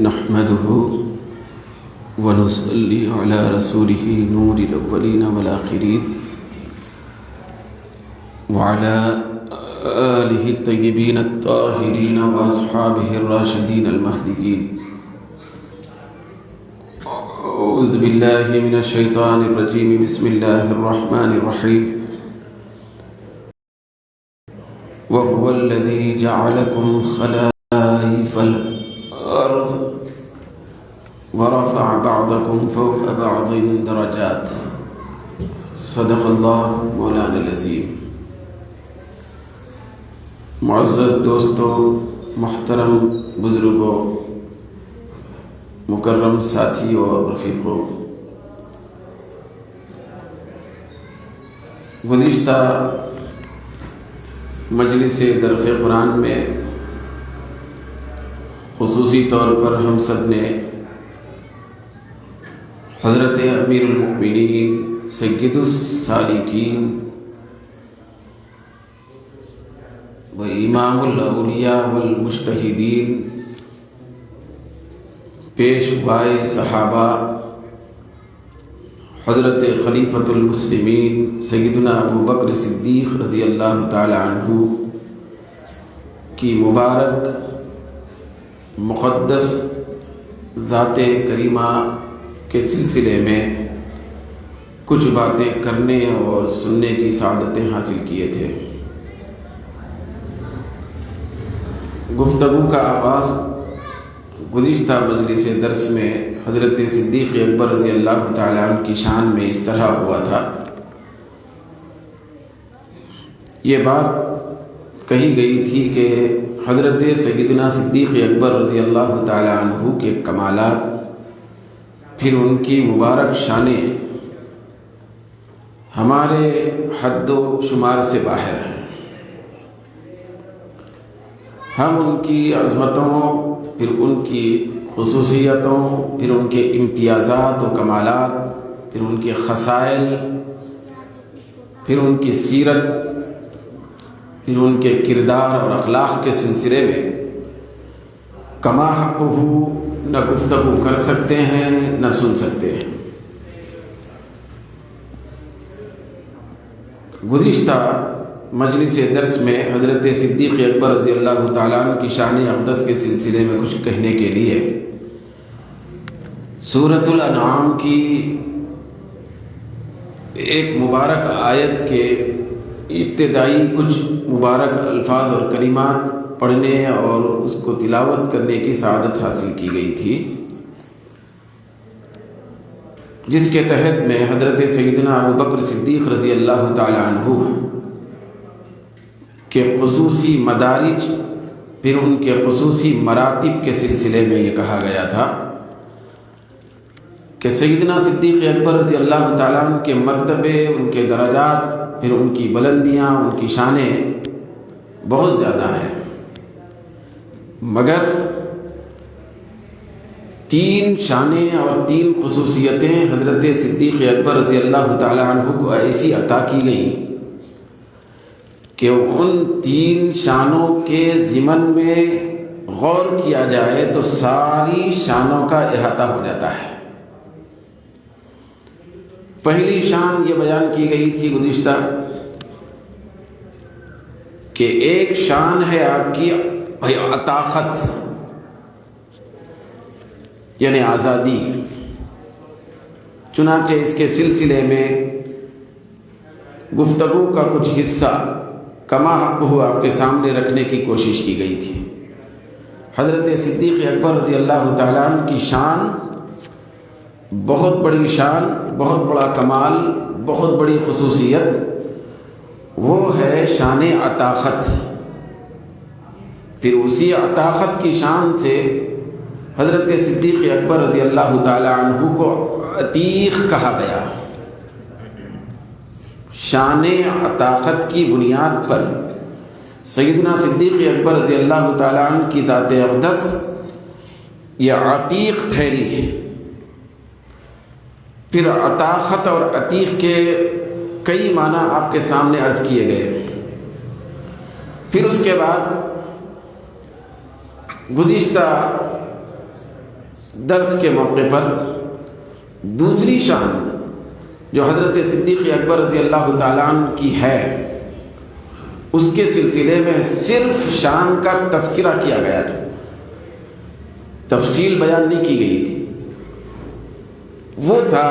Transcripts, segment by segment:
نحمده ونصلي على رسوله نور الأولين والآخرين وعلى آله الطيبين الطاهرين وأصحابه الراشدين المهديين. أعوذ بالله من الشيطان الرجيم. بسم الله الرحمن الرحيم. وهو الذي جعلكم خلائف الأرض ورفع بعضكم فوق بعض درجات. صدق الله مولانا العظیم. معزز دوستوں، محترم بزرگوں، مکرم ساتھیوں اور رفیقوں، گزشتہ مجلس درس قرآن میں خصوصی طور پر ہم سب نے حضرت امیر المؤمنین سید السالکین و امام الاولیاء والمجتہدین، پیشوائے صحابہ حضرت خلیفۃ المسلمین سیدنا ابو بکر صدیق رضی اللہ تعالی عنہ کی مبارک مقدس ذات کریمہ کے سلسلے میں کچھ باتیں کرنے اور سننے کی سعادتیں حاصل کیے تھے. گفتگو کا آغاز گزشتہ مجلس درس میں حضرت صدیق اکبر رضی اللہ تعالیٰ عنہ کی شان میں اس طرح ہوا تھا. یہ بات کہی گئی تھی کہ حضرت سیدنا صدیق اکبر رضی اللہ تعالیٰ عنہ کے کمالات، پھر ان کی مبارک شانیں ہمارے حد و شمار سے باہر ہیں. ہم ان کی عظمتوں، پھر ان کی خصوصیتوں، پھر ان کے امتیازات و کمالات، پھر ان کے خصائل، پھر ان کی سیرت، پھر ان کے کردار اور اخلاق کے سلسلے میں کما حقہ نہ گفتگو کر سکتے ہیں نہ سن سکتے ہیں. گزشتہ مجلس درس میں حضرت صدیق اکبر رضی اللہ تعالیٰ عنہ کی شان اقدس کے سلسلے میں کچھ کہنے کے لیے سورۃ الانعام کی ایک مبارک آیت کے ابتدائی کچھ مبارک الفاظ اور کلمات پڑھنے اور اس کو تلاوت کرنے کی سعادت حاصل کی گئی تھی، جس کے تحت میں حضرت سیدنا ابو بکر صدیق رضی اللہ تعالی عنہ کے خصوصی مدارج، پھر ان کے خصوصی مراتب کے سلسلے میں یہ کہا گیا تھا کہ سیدنا صدیق اکبر رضی اللہ تعالیٰ عنہ کے مرتبے، ان کے درجات، پھر ان کی بلندیاں، ان کی شانیں بہت زیادہ ہیں، مگر 3 شانیں اور 3 خصوصیتیں حضرت صدیق اکبر رضی اللہ تعالیٰ عنہ کو ایسی عطا کی گئیں کہ ان 3 شانوں کے ضمن میں غور کیا جائے تو ساری شانوں کا احاطہ ہو جاتا ہے. پہلی شان یہ بیان کی گئی تھی گزشتہ کہ ایک شان ہے آپ کی عطاقت، یعنی آزادی. چنانچہ اس کے سلسلے میں گفتگو کا کچھ حصہ کما حقہ آپ کے سامنے رکھنے کی کوشش کی گئی تھی. حضرت صدیق اکبر رضی اللہ تعالیٰ عنہ کی شان بہت بڑی شان، بہت بڑا کمال، بہت بڑی خصوصیت، وہ ہے شان عطاقت. پھر اسی عطاقت کی شان سے حضرت صدیق اکبر رضی اللہ تعالیٰ عنہ کو عتیق کہا گیا. شان عطاقت کی بنیاد پر سیدنا صدیق اکبر رضی اللہ تعالیٰ عنہ کی ذات اقدس یہ عتیق ٹھہری ہے. پھر عطاقت اور عتیق کے کئی معنی آپ کے سامنے عرض کیے گئے. پھر اس کے بعد گزشتہ درس کے موقع پر دوسری شان جو حضرت صدیق اکبر رضی اللہ تعالیٰ عنہ کی ہے، اس کے سلسلے میں صرف شان کا تذکرہ کیا گیا تھا، تفصیل بیان نہیں کی گئی تھی۔ وہ تھا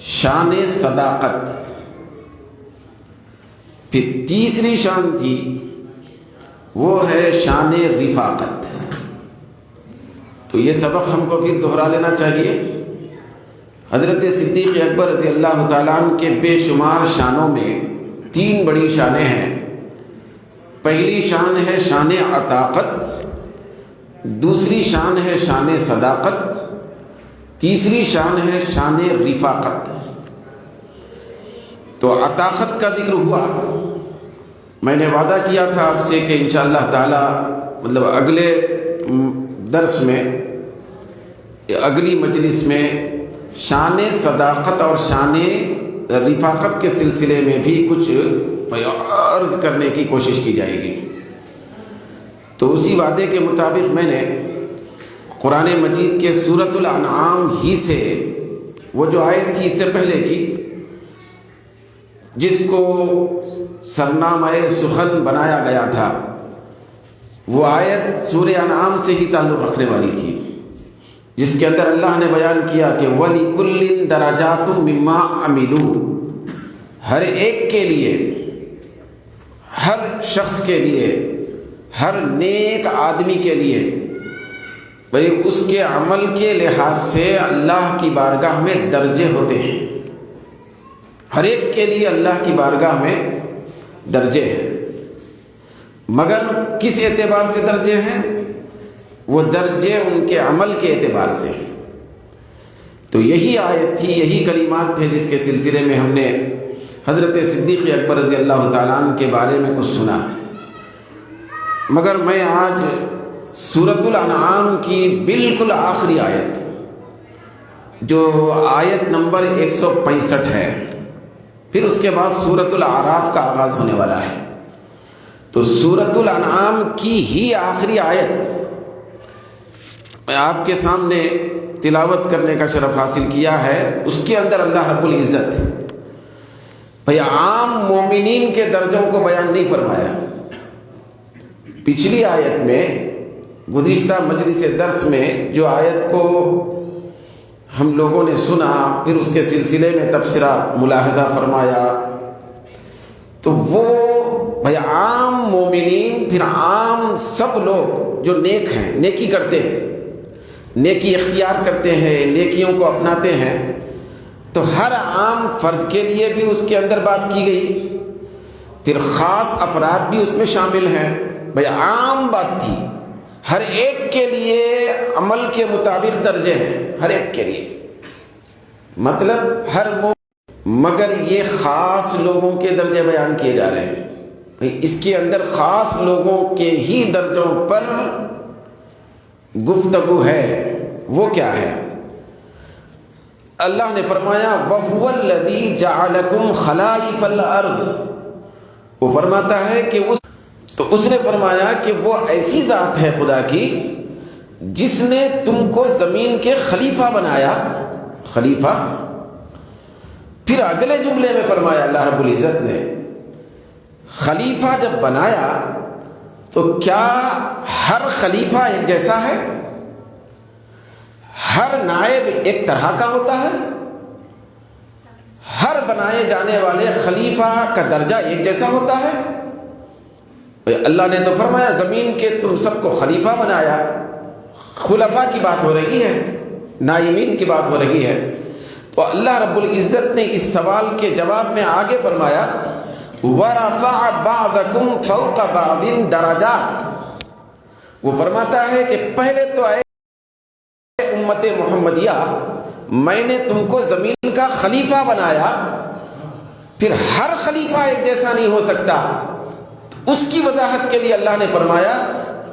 شان صداقت۔ پھر تیسری شان تھی، وہ ہے شان رفاقت۔ تو یہ سبق ہم کو پھر دہرا لینا چاہیے۔ حضرت صدیق اکبر رضی اللہ تعالیٰ عنہ کے بے شمار شانوں میں 3 بڑی شانیں ہیں۔ پہلی شان ہے شان عطاقت، دوسری شان ہے شان صداقت، تیسری شان ہے شان رفاقت۔ تو عطاقت کا ذکر ہوا۔ میں نے وعدہ کیا تھا آپ سے کہ انشاءاللہ تعالی مطلب اگلے درس میں، اگلی مجلس میں شان صداقت اور شان رفاقت کے سلسلے میں بھی کچھ عرض کرنے کی کوشش کی جائے گی۔ تو اسی وعدے کے مطابق میں نے قرآن مجید کے سورۃ الانعام ہی سے وہ جو آیت تھی اس سے پہلے کی، جس کو سرنامہ سخن بنایا گیا تھا، وہ آیت سورہ انعام سے ہی تعلق رکھنے والی تھی، جس کے اندر اللہ نے بیان کیا کہ وَلِكُلٍّ دَرَجَاتٌ مِّمَّا عَمِلُوا، ہر ایک کے لیے، ہر شخص کے لیے، ہر نیک آدمی کے لیے بھئی اس کے عمل کے لحاظ سے اللہ کی بارگاہ میں درجے ہوتے ہیں۔ ہر ایک کے لیے اللہ کی بارگاہ میں درجے ہیں، مگر کس اعتبار سے درجے ہیں؟ وہ درجے ان کے عمل کے اعتبار سے۔ تو یہی آیت تھی، یہی کلمات تھے جس کے سلسلے میں ہم نے حضرت صدیق اکبر رضی اللہ تعالیٰ عنہ کے بارے میں کچھ سنا۔ مگر میں آج سورۃ الانعام کی بالکل آخری آیت، جو آیت نمبر 165 ہے، پھر اس کے بعد سورۃ الاعراف کا آغاز ہونے والا ہے، تو سورۃ الانعام کی ہی آخری آیت میں آپ کے سامنے تلاوت کرنے کا شرف حاصل کیا ہے۔ اس کے اندر اللہ رب العزت بھئی عام مومنین کے درجوں کو بیان نہیں فرمایا۔ پچھلی آیت میں، گزشتہ مجلس درس میں جو آیت کو ہم لوگوں نے سنا، پھر اس کے سلسلے میں تبصرہ ملاحظہ فرمایا، تو وہ بھئی عام مومنین، پھر عام سب لوگ جو نیک ہیں، نیکی کرتے ہیں، نیکی اختیار کرتے ہیں، نیکیوں کو اپناتے ہیں، تو ہر عام فرد کے لیے بھی اس کے اندر بات کی گئی، پھر خاص افراد بھی اس میں شامل ہیں۔ بھئی عام بات تھی، ہر ایک کے لیے عمل کے مطابق درجے ہیں، ہر ایک کے لیے، مطلب ہر مگر یہ خاص لوگوں کے درجے بیان کیے جا رہے ہیں۔ بھئی اس کے اندر خاص لوگوں کے ہی درجوں پر گفتگو ہے۔ وہ کیا ہے؟ اللہ نے فرمایا وَهُوَ الَّذِي جَعَلَكُمْ خَلَائِفَ الْأَرْضِ، وہ فرماتا ہے کہ اس نے فرمایا کہ وہ ایسی ذات ہے خدا کی جس نے تم کو زمین کے خلیفہ بنایا۔ خلیفہ، پھر اگلے جملے میں فرمایا اللہ رب العزت نے، خلیفہ جب بنایا تو کیا ہر خلیفہ ایک جیسا ہے؟ ہر نائب ایک طرح کا ہوتا ہے؟ ہر بنائے جانے والے خلیفہ کا درجہ ایک جیسا ہوتا ہے؟ اللہ نے تو فرمایا زمین کے تم سب کو خلیفہ بنایا۔ خلفاء کی بات ہو رہی ہے، نائمین کی بات ہو رہی ہے۔ تو اللہ رب العزت نے اس سوال کے جواب میں آگے فرمایا وَرَفَعَ بَعْضَكُمْ فَوْقَ بَعْضٍ دَرَجَاتٍ، وہ فرماتا ہے کہ پہلے تو اے امت محمدیہ، میں نے تم کو زمین کا خلیفہ بنایا، پھر ہر خلیفہ ایک جیسا نہیں ہو سکتا۔ اس کی وضاحت کے لیے اللہ نے فرمایا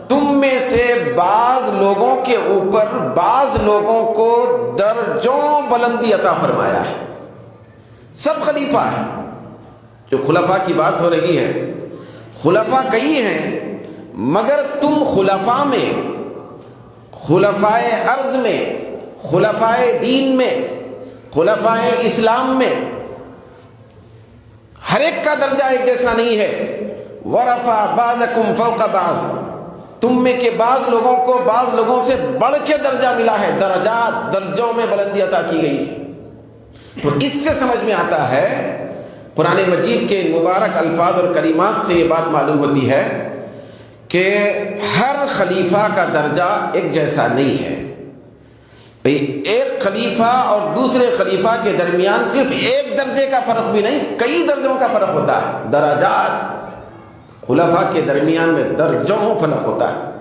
تم میں سے بعض لوگوں کے اوپر بعض لوگوں کو درجوں بلندی عطا فرمایا ہے۔ سب خلیفہ ہیں، جو خلفاء کی بات ہو رہی ہے، خلفاء کئی ہیں، مگر تم خلفاء میں خلفائے ارض میں، خلفائے دین میں، خلفائے اسلام میں ہر ایک کا درجہ ایک جیسا نہیں ہے۔ ورفع بعضکم فوق بعض، تم میں کے بعض لوگوں کو بعض لوگوں سے بڑھ کے درجہ ملا ہے، درجات، درجوں میں بلندی عطا کی گئی ہے۔ تو اس سے سمجھ میں آتا ہے، قرآن مجید کے مبارک الفاظ اور کلمات سے یہ بات معلوم ہوتی ہے کہ ہر خلیفہ کا درجہ ایک جیسا نہیں ہے۔ ایک خلیفہ اور دوسرے خلیفہ کے درمیان صرف ایک درجے کا فرق بھی نہیں، کئی درجوں کا فرق ہوتا ہے۔ درجات، خلفاء کے درمیان میں درجوں فرق ہوتا ہے۔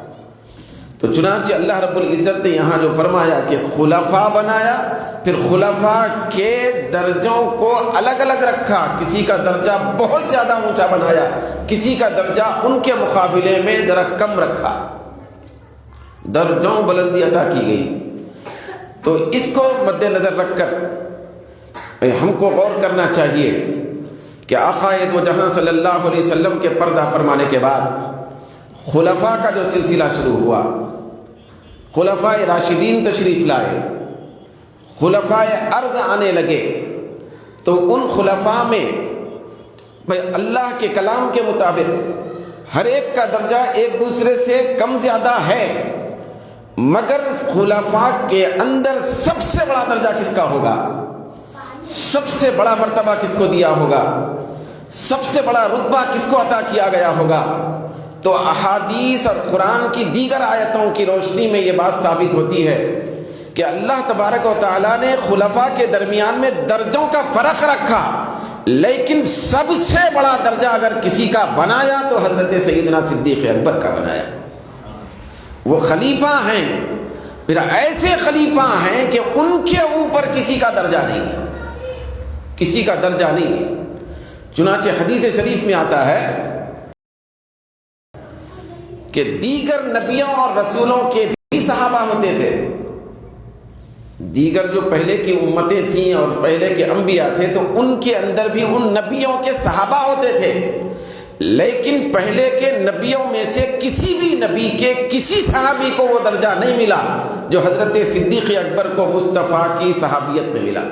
تو چنانچہ اللہ رب العزت نے یہاں جو فرمایا کہ خلفاء بنایا، پھر خلفاء کے درجوں کو الگ الگ رکھا، کسی کا درجہ بہت زیادہ اونچا بنایا، کسی کا درجہ ان کے مقابلے میں ذرا کم رکھا، درجوں بلندی عطا کی گئی۔ تو اس کو مد نظر رکھ کر ہم کو غور کرنا چاہیے کہ آقا دو جہاں صلی اللہ علیہ وسلم کے پردہ فرمانے کے بعد خلفاء کا جو سلسلہ شروع ہوا، خلفاء راشدین تشریف لائے، خلفاء ارض آنے لگے، تو ان خلفاء میں اللہ کے کلام کے مطابق ہر ایک کا درجہ ایک دوسرے سے کم زیادہ ہے، مگر خلفاء کے اندر سب سے بڑا درجہ کس کا ہوگا، سب سے بڑا مرتبہ کس کو دیا ہوگا، سب سے بڑا رتبہ کس کو عطا کیا گیا ہوگا؟ تو احادیث اور قرآن کی دیگر آیتوں کی روشنی میں یہ بات ثابت ہوتی ہے کہ اللہ تبارک و تعالیٰ نے خلفاء کے درمیان میں درجوں کا فرق رکھا، لیکن سب سے بڑا درجہ اگر کسی کا بنایا تو حضرت سیدنا صدیق اکبر کا بنایا۔ وہ خلیفہ ہیں، پھر ایسے خلیفہ ہیں کہ ان کے اوپر کسی کا درجہ نہیں، کسی کا درجہ نہیں۔ چنانچہ حدیث شریف میں آتا ہے کہ دیگر نبیوں اور رسولوں کے بھی صحابہ ہوتے تھے، دیگر جو پہلے کی امتیں تھیں اور پہلے کے انبیاء تھے تو ان کے اندر بھی ان نبیوں کے صحابہ ہوتے تھے، لیکن پہلے کے نبیوں میں سے کسی بھی نبی کے کسی صحابی کو وہ درجہ نہیں ملا جو حضرت صدیق اکبر کو مصطفیٰ کی صحابیت میں ملا۔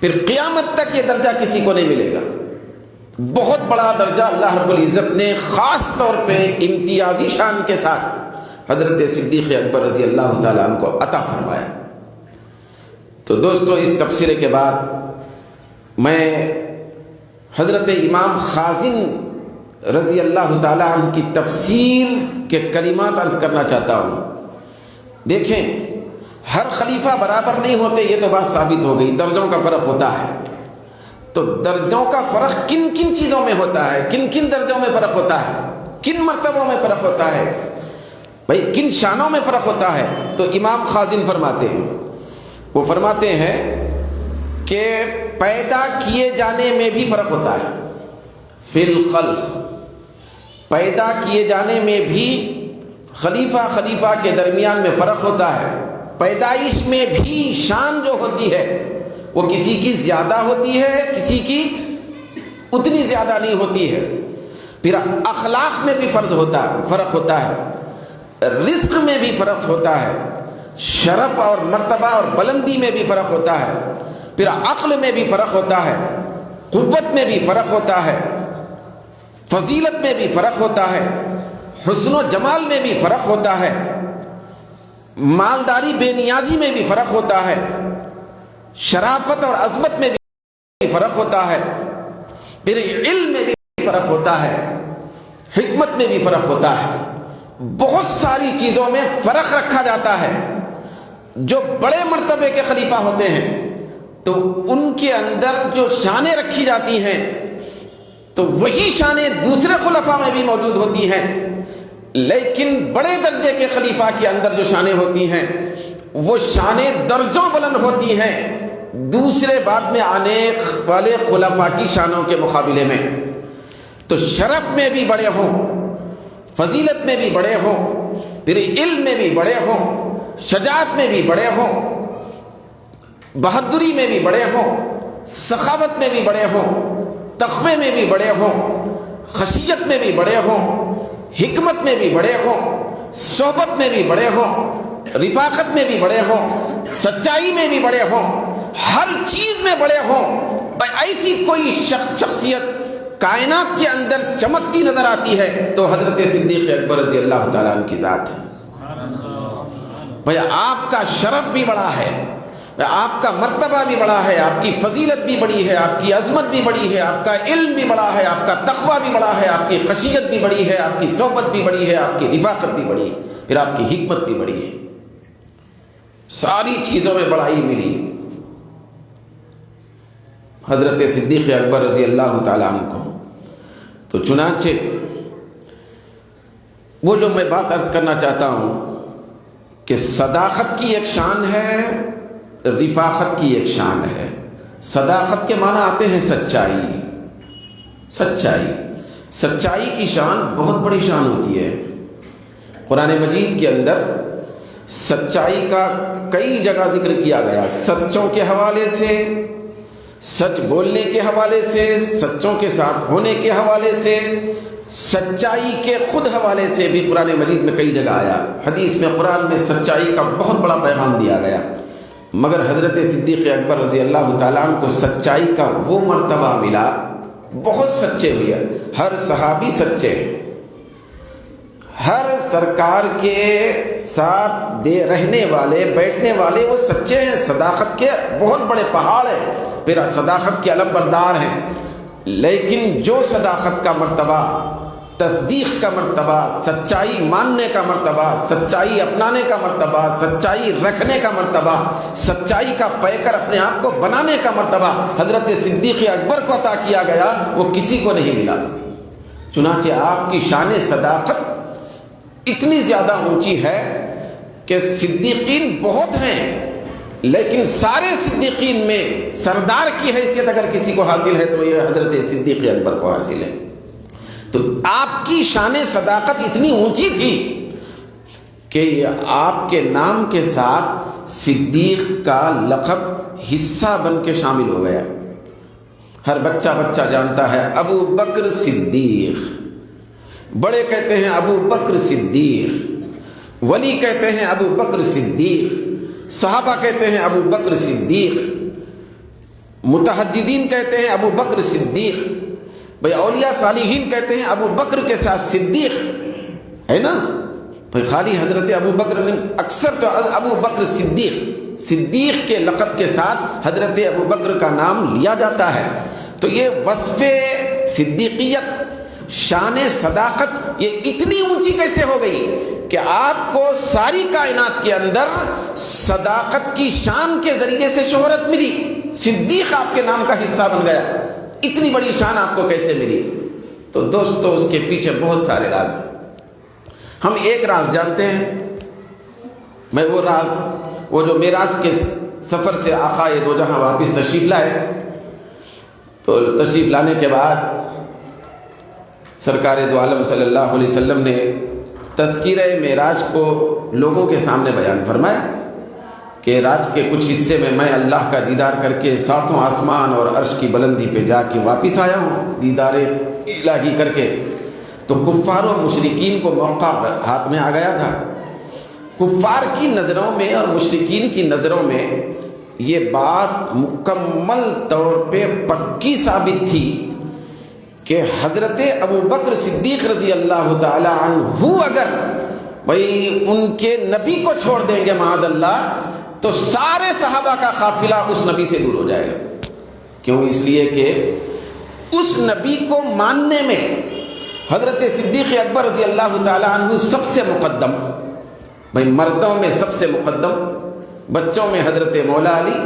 پھر قیامت تک یہ درجہ کسی کو نہیں ملے گا۔ بہت بڑا درجہ اللہ رب العزت نے خاص طور پہ امتیازی شان کے ساتھ حضرت صدیق اکبر رضی اللہ تعالیٰ عنہ کو عطا فرمایا۔ تو دوستو، اس تبصرے کے بعد میں حضرت امام خازن رضی اللہ تعالیٰ عنہ کی تفسیر کے کلمات عرض کرنا چاہتا ہوں۔ دیکھیں، ہر خلیفہ برابر نہیں ہوتے، یہ تو بات ثابت ہو گئی، درجوں کا فرق ہوتا ہے۔ تو درجوں کا فرق کن کن چیزوں میں ہوتا ہے، کن کن درجوں میں فرق ہوتا ہے، کن مرتبوں میں فرق ہوتا ہے، بھائی کن شانوں میں فرق ہوتا ہے؟ تو امام خازن فرماتے ہیں، وہ فرماتے ہیں کہ پیدا کیے جانے میں بھی فرق ہوتا ہے، فی الخلق، پیدا کیے جانے میں بھی خلیفہ کے درمیان میں فرق ہوتا ہے۔ پیدائش میں بھی شان جو ہوتی ہے وہ کسی کی زیادہ ہوتی ہے، کسی کی اتنی زیادہ نہیں ہوتی ہے۔ پھر اخلاق میں بھی فرق ہوتا ہے، رزق میں بھی فرق ہوتا ہے، شرف اور مرتبہ اور بلندی میں بھی فرق ہوتا ہے، پھر عقل میں بھی فرق ہوتا ہے، قوت میں بھی فرق ہوتا ہے، فضیلت میں بھی فرق ہوتا ہے، حسن و جمال میں بھی فرق ہوتا ہے، مالداری بے نیازی میں بھی فرق ہوتا ہے، شرافت اور عظمت میں بھی فرق ہوتا ہے، پھر علم میں بھی فرق ہوتا ہے، حکمت میں بھی فرق ہوتا ہے۔ بہت ساری چیزوں میں فرق رکھا جاتا ہے۔ جو بڑے مرتبے کے خلیفہ ہوتے ہیں تو ان کے اندر جو شانیں رکھی جاتی ہیں تو وہی شانیں دوسرے خلفاء میں بھی موجود ہوتی ہیں، لیکن بڑے درجے کے خلیفہ کے اندر جو شانیں ہوتی ہیں وہ شانیں درجوں بلند ہوتی ہیں دوسرے بعد میں آنے والے خلفاء کی شانوں کے مقابلے میں۔ تو شرف میں بھی بڑے ہوں، فضیلت میں بھی بڑے ہوں، پھر علم میں بھی بڑے ہوں، شجاعت میں بھی بڑے ہوں، بہادری میں بھی بڑے ہوں، سخاوت میں بھی بڑے ہوں، تقوی میں بھی بڑے ہوں، خشیت میں بھی بڑے ہوں، حکمت میں بھی بڑے ہوں، صحبت میں بھی بڑے ہوں، رفاقت میں بھی بڑے ہوں، سچائی میں بھی بڑے ہوں، ہر چیز میں بڑے ہوں، ایسی کوئی شخصیت کائنات کے اندر چمکتی نظر آتی ہے تو حضرت صدیق اکبر رضی اللہ تعالیٰ عنہ کی ذات ہے۔ بھئی آپ کا شرف بھی بڑا ہے، آپ کا مرتبہ بھی بڑا ہے، آپ کی فضیلت بھی بڑی ہے، آپ کی عظمت بھی بڑی ہے، آپ کا علم بھی بڑا ہے، آپ کا تقویٰ بھی بڑا ہے، آپ کی خشیت بھی بڑی ہے، آپ کی صحبت بھی بڑی ہے، آپ کی رفاقت بھی بڑی ہے، پھر آپ کی حکمت بھی بڑی ہے، ساری چیزوں میں بڑائی ملی حضرت صدیق اکبر رضی اللہ تعالیٰ عنہ کو۔ تو چنانچہ وہ جو میں بات عرض کرنا چاہتا ہوں کہ صداقت کی ایک شان ہے، رفاقت کی ایک شان ہے۔ صداقت کے معنی آتے ہیں سچائی، سچائی کی شان بہت بڑی شان ہوتی ہے۔ قرآن مجید کے اندر سچائی کا کئی جگہ ذکر کیا گیا، سچوں کے حوالے سے، سچ بولنے کے حوالے سے، سچوں کے ساتھ ہونے کے حوالے سے، سچائی کے خود حوالے سے بھی قرآن مجید میں کئی جگہ آیا۔ حدیث میں، قرآن میں سچائی کا بہت بڑا پیغام دیا گیا، مگر حضرت صدیق اکبر رضی اللہ تعالیٰ عنہ کو سچائی کا وہ مرتبہ ملا، بہت سچے ہوئے، ہر صحابی سچے، ہر سرکار کے ساتھ رہنے والے، بیٹھنے والے وہ سچے ہیں، صداقت کے بہت بڑے پہاڑ ہیں، پھر صداقت کے علم بردار ہیں۔ لیکن جو صداقت کا مرتبہ، تصدیق کا مرتبہ، سچائی ماننے کا مرتبہ، سچائی اپنانے کا مرتبہ، سچائی رکھنے کا مرتبہ، سچائی کا پیکر اپنے آپ کو بنانے کا مرتبہ حضرت صدیق اکبر کو عطا کیا گیا، وہ کسی کو نہیں ملا۔ چنانچہ آپ کی شان صداقت اتنی زیادہ اونچی ہے کہ صدیقین بہت ہیں، لیکن سارے صدیقین میں سردار کی حیثیت اگر کسی کو حاصل ہے تو یہ حضرت صدیق اکبر کو حاصل ہے۔ تو آپ کی شان صداقت اتنی اونچی تھی کہ آپ کے نام کے ساتھ صدیق کا لقب حصہ بن کے شامل ہو گیا۔ ہر بچہ جانتا ہے ابو بکر صدیق، بڑے کہتے ہیں ابو بکر صدیق، ولی کہتے ہیں ابو بکر صدیق، صحابہ کہتے ہیں ابو بکر صدیق، متحجدین کہتے ہیں ابو بکر صدیق، بھئی اولیاء صالحین کہتے ہیں ابو بکر کے ساتھ صدیق ہے نا۔ بھئی خالی حضرت ابو بکر نے، اکثر تو ابو بکر صدیق کے لقب کے ساتھ حضرت ابو بکر کا نام لیا جاتا ہے۔ تو یہ وصف صدیقیت، شان صداقت یہ اتنی اونچی کیسے ہو گئی کہ آپ کو ساری کائنات کے اندر صداقت کی شان کے ذریعے سے شہرت ملی، صدیق آپ کے نام کا حصہ بن گیا۔ اتنی بڑی شان آپ کو کیسے ملی؟ تو دوستو اس کے پیچھے بہت سارے راز ہیں۔ ہم ایک راز جانتے ہیں، میں وہ راز، وہ جو معراج کے سفر سے آقا دو جہاں واپس تشریف لائے، تو تشریف لانے کے بعد سرکار دو عالم صلی اللہ علیہ وسلم نے تذکیرہ معراج کو لوگوں کے سامنے بیان فرمایا کہ راج کے کچھ حصے میں اللہ کا دیدار کر کے ساتوں آسمان اور عرش کی بلندی پہ جا کے واپس آیا ہوں دیدار الہی کر کے۔ تو کفار و مشرکین کو موقع ہاتھ میں آ گیا تھا۔ کفار کی نظروں میں اور مشرکین کی نظروں میں یہ بات مکمل طور پہ پکی ثابت تھی کہ حضرت ابو بکر صدیق رضی اللہ تعالی عنہ اگر بھئی ان کے نبی کو چھوڑ دیں گے معاذ اللہ، تو سارے صحابہ کا قافلہ اس نبی سے دور ہو جائے گا۔ کیوں؟ اس لیے کہ اس نبی کو ماننے میں حضرت صدیق اکبر رضی اللہ تعالی عنہ سب سے مقدم، بھئی مردوں میں سب سے مقدم، بچوں میں حضرت مولا علی،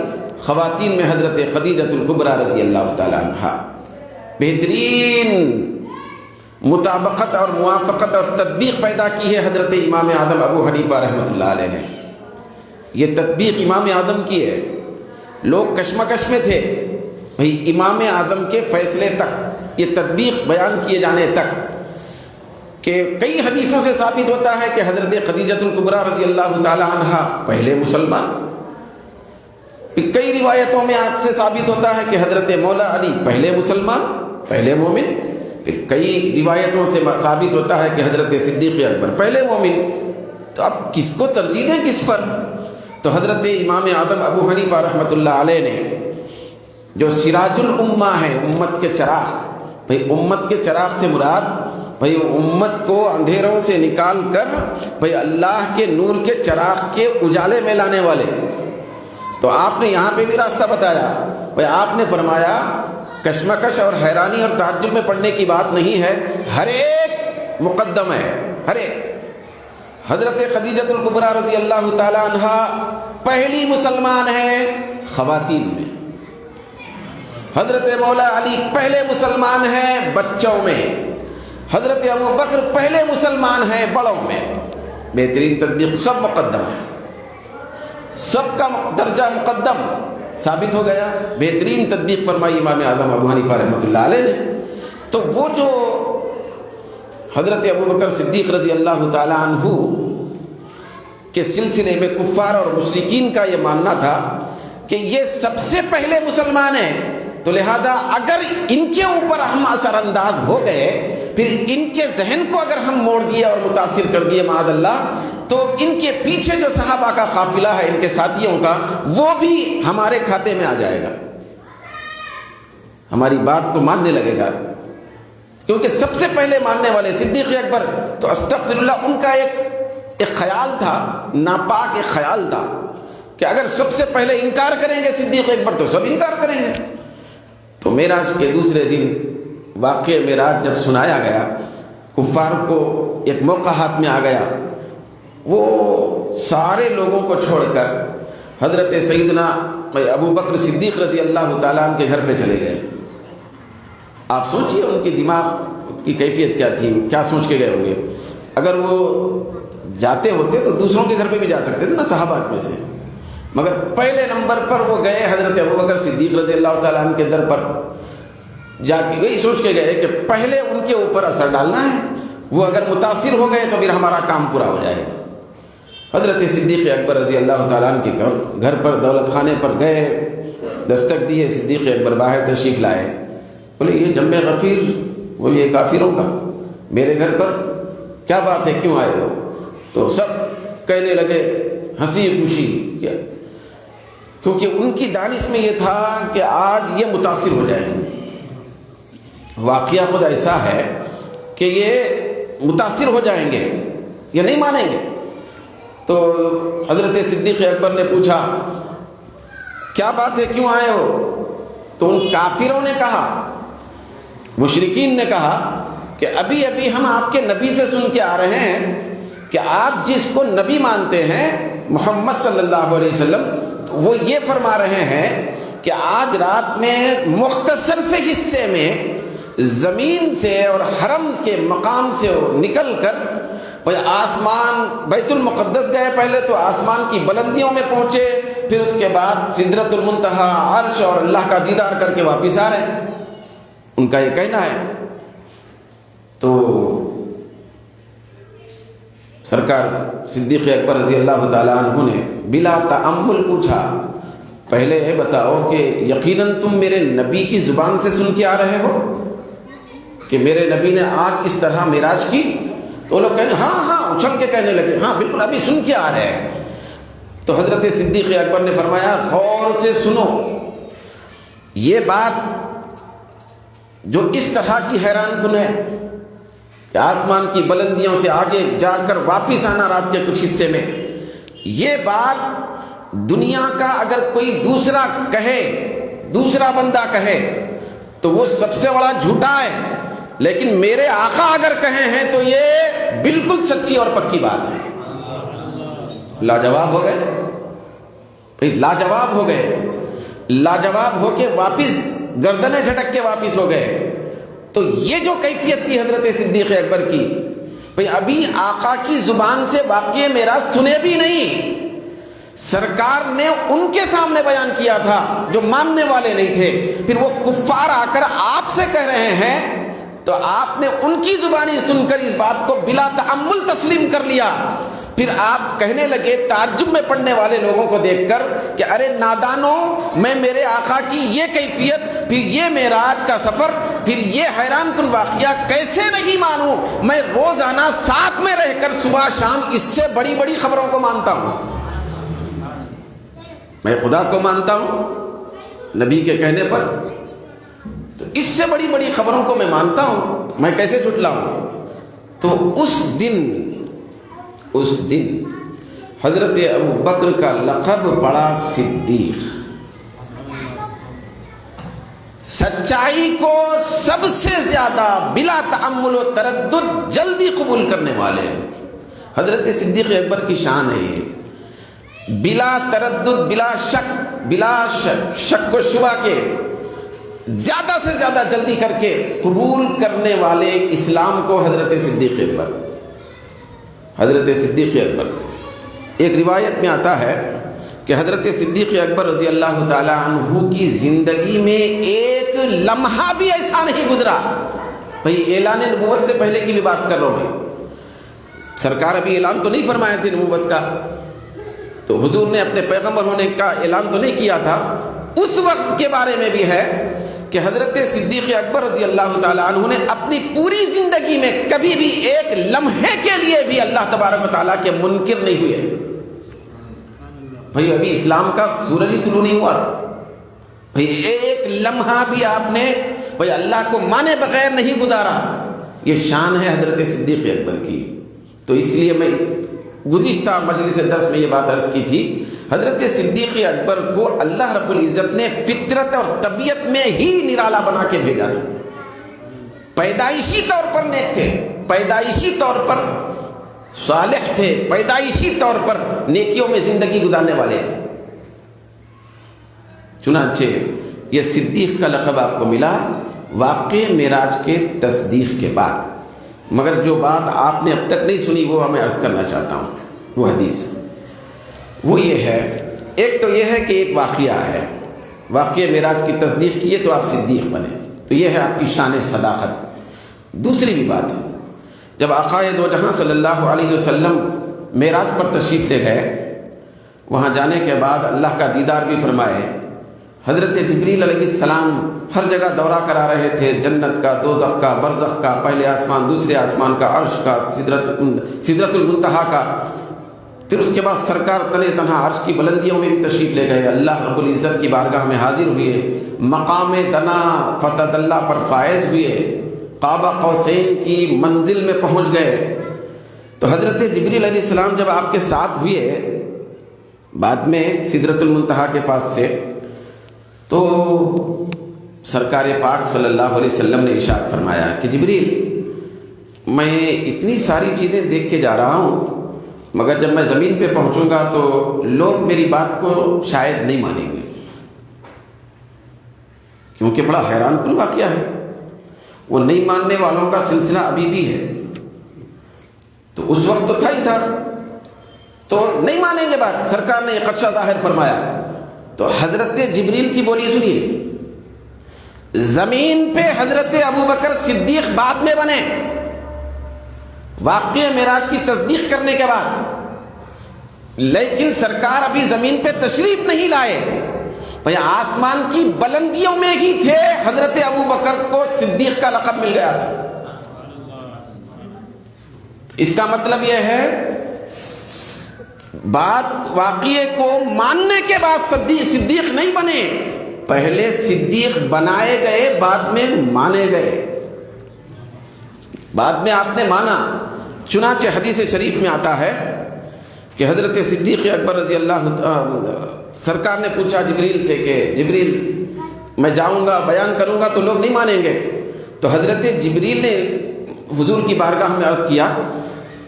خواتین میں حضرت خدیجۃ الکبریٰ رضی اللہ تعالی عنہا۔ بہترین مطابقت اور موافقت اور تطبیق پیدا کی ہے حضرت امام اعظم ابو حنیفہ رحمۃ اللہ علیہ نے۔ یہ تطبیق امام اعظم کی ہے۔ لوگ کشمکش میں تھے بھئی امام اعظم کے فیصلے تک، یہ تطبیق بیان کیے جانے تک کہ کئی حدیثوں سے ثابت ہوتا ہے کہ حضرت خدیجۃ الکبریٰ رضی اللہ تعالی عنہا پہلے مسلمان، کئی روایتوں میں آج سے ثابت ہوتا ہے کہ حضرت مولا علی پہلے مسلمان، پہلے مومن، پھر کئی روایتوں سے ثابت ہوتا ہے کہ حضرت صدیق اکبر پہلے مومن، تو اب کس کو ترجیح دیں کس پر؟ تو حضرت امام اعظم ابو حنیفہ رحمۃ اللہ علیہ نے جو سراج الامہ ہے، امت کے چراغ، بھئی امت کے چراغ سے مراد بھئی امت کو اندھیروں سے نکال کر بھئی اللہ کے نور کے چراغ کے اجالے میں لانے والے، تو آپ نے یہاں پہ بھی راستہ بتایا۔ بھئی آپ نے فرمایا کشمکش اور حیرانی اور تعجب میں پڑھنے کی بات نہیں ہے، ہر ایک مقدم ہے، ہر ایک۔ حضرت خدیجۃ الکبریٰ رضی اللہ تعالی عنہا پہلی مسلمان ہیں خواتین میں، حضرت مولا علی پہلے مسلمان ہیں بچوں میں، حضرت ابو بکر پہلے مسلمان ہیں بڑوں میں۔ بہترین تطبیق، سب مقدم ہے، سب کا درجہ مقدم ثابت ہو گیا۔ بہترین تطبیق فرمائی امام اعظم ابو حنیفہ رحمۃ اللہ علیہ نے۔ تو وہ جو حضرت ابو بکر صدیق رضی اللہ تعالی عنہ کے سلسلے میں کفار اور مشرکین کا یہ ماننا تھا کہ یہ سب سے پہلے مسلمان ہیں، تو لہذا اگر ان کے اوپر ہم اثر انداز ہو گئے، پھر ان کے ذہن کو اگر ہم موڑ دیے اور متاثر کر دیے معاذ اللہ، تو ان کے پیچھے جو صحابہ کا قافلہ ہے، ان کے ساتھیوں کا، وہ بھی ہمارے کھاتے میں آ جائے گا، ہماری بات کو ماننے لگے گا، کیونکہ سب سے پہلے ماننے والے صدیق اکبر، تو استغفر اللہ ان کا ایک خیال تھا، ناپاک ایک خیال تھا کہ اگر سب سے پہلے انکار کریں گے صدیق اکبر تو سب انکار کریں گے۔ تو معراج کے دوسرے دن واقعہ معراج جب سنایا گیا، کفار کو ایک موقع ہاتھ میں آ گیا، وہ سارے لوگوں کو چھوڑ کر حضرت سیدنا ابو بکر صدیق رضی اللہ تعالیٰ عنہ کے گھر پہ چلے گئے۔ آپ سوچئے ان کے دماغ کی کیفیت کیا تھی، کیا سوچ کے گئے ہوں گے۔ اگر وہ جاتے ہوتے تو دوسروں کے گھر پہ بھی جا سکتے تھے نا صحابہ میں سے، مگر پہلے نمبر پر وہ گئے حضرت ابو بکر صدیق رضی اللہ تعالیٰ عنہ کے در پر جا کے وہی سوچ کے گئے کہ پہلے ان کے اوپر اثر ڈالنا ہے، وہ اگر متاثر ہو گئے تو پھر ہمارا کام پورا ہو جائے گا۔ حضرت صدیق اکبر رضی اللہ تعالیٰ عنہ کے گھر پر دولت خانے پر گئے، دستک دیے، صدیق اکبر باہر تشریف لائے، بولے یہ جمع غفیر، وہ یہ کافروں کا میرے گھر پر کیا بات ہے، کیوں آئے ہو؟ تو سب کہنے لگے ہنسی خوشی کیا، کیونکہ ان کی دانش میں یہ تھا کہ آج یہ متاثر ہو جائیں گے۔ واقعہ خود ایسا ہے کہ یہ متاثر ہو جائیں گے، یہ نہیں مانیں گے۔ تو حضرت صدیق اکبر نے پوچھا کیا بات ہے، کیوں آئے ہو؟ تو ان کافروں نے کہا، مشرکین نے کہا کہ ابھی ابھی ہم آپ کے نبی سے سن کے آ رہے ہیں کہ آپ جس کو نبی مانتے ہیں محمد صلی اللہ علیہ وسلم، وہ یہ فرما رہے ہیں کہ آج رات میں مختصر سے حصے میں زمین سے اور حرم کے مقام سے نکل کر آسمان بیت المقدس گئے، پہلے تو آسمان کی بلندیوں میں پہنچے، پھر اس کے بعد سدرۃ المنتہا، عرش اور اللہ کا دیدار کر کے واپس آ رہے ہیں، ان کا یہ کہنا ہے۔ تو سرکار صدیق اکبر رضی اللہ تعالیٰ عنہ نے بلا تأمل پوچھا، پہلے یہ بتاؤ کہ یقیناً تم میرے نبی کی زبان سے سن کے آ رہے ہو کہ میرے نبی نے آج اس طرح معراج کی؟ تو لوگ کہنے ہاں ہاں، اچھل کے کہنے لگے ہاں بالکل ابھی سن کے آ رہے ہیں۔ تو حضرت صدیق اکبر نے فرمایا غور سے سنو، یہ بات جو اس طرح کی حیران کن ہے کہ آسمان کی بلندیوں سے آگے جا کر واپس آنا رات کے کچھ حصے میں، یہ بات دنیا کا اگر کوئی دوسرا کہے، دوسرا بندہ کہے تو وہ سب سے بڑا جھوٹا ہے، لیکن میرے آقا اگر کہے ہیں تو یہ بالکل سچی اور پکی بات ہے۔ لاجواب ہو گئے، لاجواب ہو گئے، لاجواب ہو کے واپس گردنیں جھٹک کے واپس ہو گئے۔ تو یہ جو کیفیت تھی حضرت صدیق اکبر کی، بھئی ابھی آقا کی زبان سے واقعہ میرا سنے بھی نہیں، سرکار نے ان کے سامنے بیان کیا تھا جو ماننے والے نہیں تھے، پھر وہ کفار آ کر آپ سے کہہ رہے ہیں تو آپ نے ان کی زبانی سن کر اس بات کو بلا تأمل تسلیم کر لیا۔ پھر آپ کہنے لگے تعجب میں پڑنے والے لوگوں کو دیکھ کر کہ ارے نادانوں، میں میرے آقا کی یہ کیفیت، پھر یہ معراج کا سفر پھر یہ حیران کن واقعہ کیسے نہیں مانوں، میں روزانہ ساتھ میں رہ کر صبح شام اس سے بڑی بڑی خبروں کو مانتا ہوں. میں خدا کو مانتا ہوں نبی کے کہنے پر، تو اس سے بڑی بڑی خبروں کو میں مانتا ہوں، میں کیسے جھٹلاؤں؟ تو اس دن حضرت ابو بکر کا لقب پڑا صدیق. سچائی کو سب سے زیادہ بلا تأمل و تردد جلدی قبول کرنے والے ہیں. حضرت صدیق اکبر کی شان ہے یہ، بلا تردد، بلا شک و شبہ کے زیادہ سے زیادہ جلدی کر کے قبول کرنے والے اسلام کو حضرت صدیق اکبر. حضرت صدیق اکبر، ایک روایت میں آتا ہے کہ حضرت صدیق اکبر رضی اللہ تعالی عنہ کی زندگی میں ایک لمحہ بھی ایسا نہیں گزرا. بھئی اعلان نبوت سے پہلے کی بھی بات کر رہا ہوں میں، سرکار ابھی اعلان تو نہیں فرمایا تھے نبوت کا، تو حضور نے اپنے پیغمبر ہونے کا اعلان تو نہیں کیا تھا. اس وقت کے بارے میں بھی ہے کہ حضرت صدیق اکبر رضی اللہ تعالی عنہ نے اپنی پوری زندگی میں کبھی بھی ایک لمحے کے لیے بھی اللہ تبارک و تعالیٰ کے منکر نہیں ہوئے. بھئی ابھی اسلام کا سورج ہی طلوع نہیں ہوا تھا، بھئی ایک لمحہ بھی آپ نے بھئی اللہ کو مانے بغیر نہیں گزارا. یہ شان ہے حضرت صدیق اکبر کی. تو اس لیے میں گزشتہ مجلس درس میں یہ بات عرض کی تھی، حضرت صدیق اکبر کو اللہ رب العزت نے فطرت اور طبیعت میں ہی نرالا بنا کے بھیجا تھا. پیدائشی طور پر نیک تھے، پیدائشی طور پر صالح تھے، پیدائشی طور پر نیکیوں میں زندگی گزارنے والے تھے. چنانچہ یہ صدیق کا لقب آپ کو ملا واقع معراج کے تصدیق کے بعد. مگر جو بات آپ نے اب تک نہیں سنی وہ میں عرض کرنا چاہتا ہوں. وہ حدیث وہ یہ ہے، ایک تو یہ ہے کہ ایک واقعہ ہے، واقع معراج کی تصدیق کیے تو آپ صدیق بنے، تو یہ ہے آپ کی شان صداقت. دوسری بھی بات ہے، جب آقا دو جہاں صلی اللہ علیہ وسلم معراج پر تشریف لے گئے، وہاں جانے کے بعد اللہ کا دیدار بھی فرمائے. حضرت جبریل علیہ السلام ہر جگہ دورہ کرا رہے تھے، جنت کا، دوزخ کا، برزخ کا، پہلے آسمان، دوسرے آسمان کا، عرش کا، سدرۃ المنتہا کا. پھر اس کے بعد سرکار تنے تنہا عرش کی بلندیوں میں بھی تشریف لے گئے، اللہ رب العزت کی بارگاہ میں حاضر ہوئے، مقام دنا فتح اللہ پر فائز ہوئے، قاب قوسین کی منزل میں پہنچ گئے. تو حضرت جبریل علیہ السلام جب آپ کے ساتھ ہوئے بعد میں سدرۃ المنتہا کے پاس سے، تو سرکار پاک صلی اللہ علیہ وسلم نے ارشاد فرمایا کہ جبریل، میں اتنی ساری چیزیں دیکھ کے جا رہا ہوں، مگر جب میں زمین پہ پہنچوں گا تو لوگ میری بات کو شاید نہیں مانیں گے، کیونکہ بڑا حیران کن واقعہ ہے. وہ نہیں ماننے والوں کا سلسلہ ابھی بھی ہے. تو اس وقت تو تھا ہی تھا، تو نہیں مانیں گے بات. سرکار نے یہ خدشہ ظاہر فرمایا. تو حضرت جبریل کی بولی سنیے، زمین پہ حضرت ابو بکر صدیق بعد میں بنے، واقعہ معراج کی تصدیق کرنے کے بعد، لیکن سرکار ابھی زمین پہ تشریف نہیں لائے، بھئی آسمان کی بلندیوں میں ہی تھے. حضرت ابو بکر کو صدیق کا لقب مل گیا تھا. اس کا مطلب یہ ہے بات واقعے کو ماننے کے بعد صدیق نہیں بنے، پہلے صدیق بنائے گئے، بعد میں مانے گئے، بعد میں آپ نے مانا. چنانچہ حدیث شریف میں آتا ہے کہ حضرت صدیق اکبر رضی اللہ سرکار نے پوچھا جبریل سے کہ جبریل، میں جاؤں گا بیان کروں گا تو لوگ نہیں مانیں گے. تو حضرت جبریل نے حضور کی بارگاہ میں عرض کیا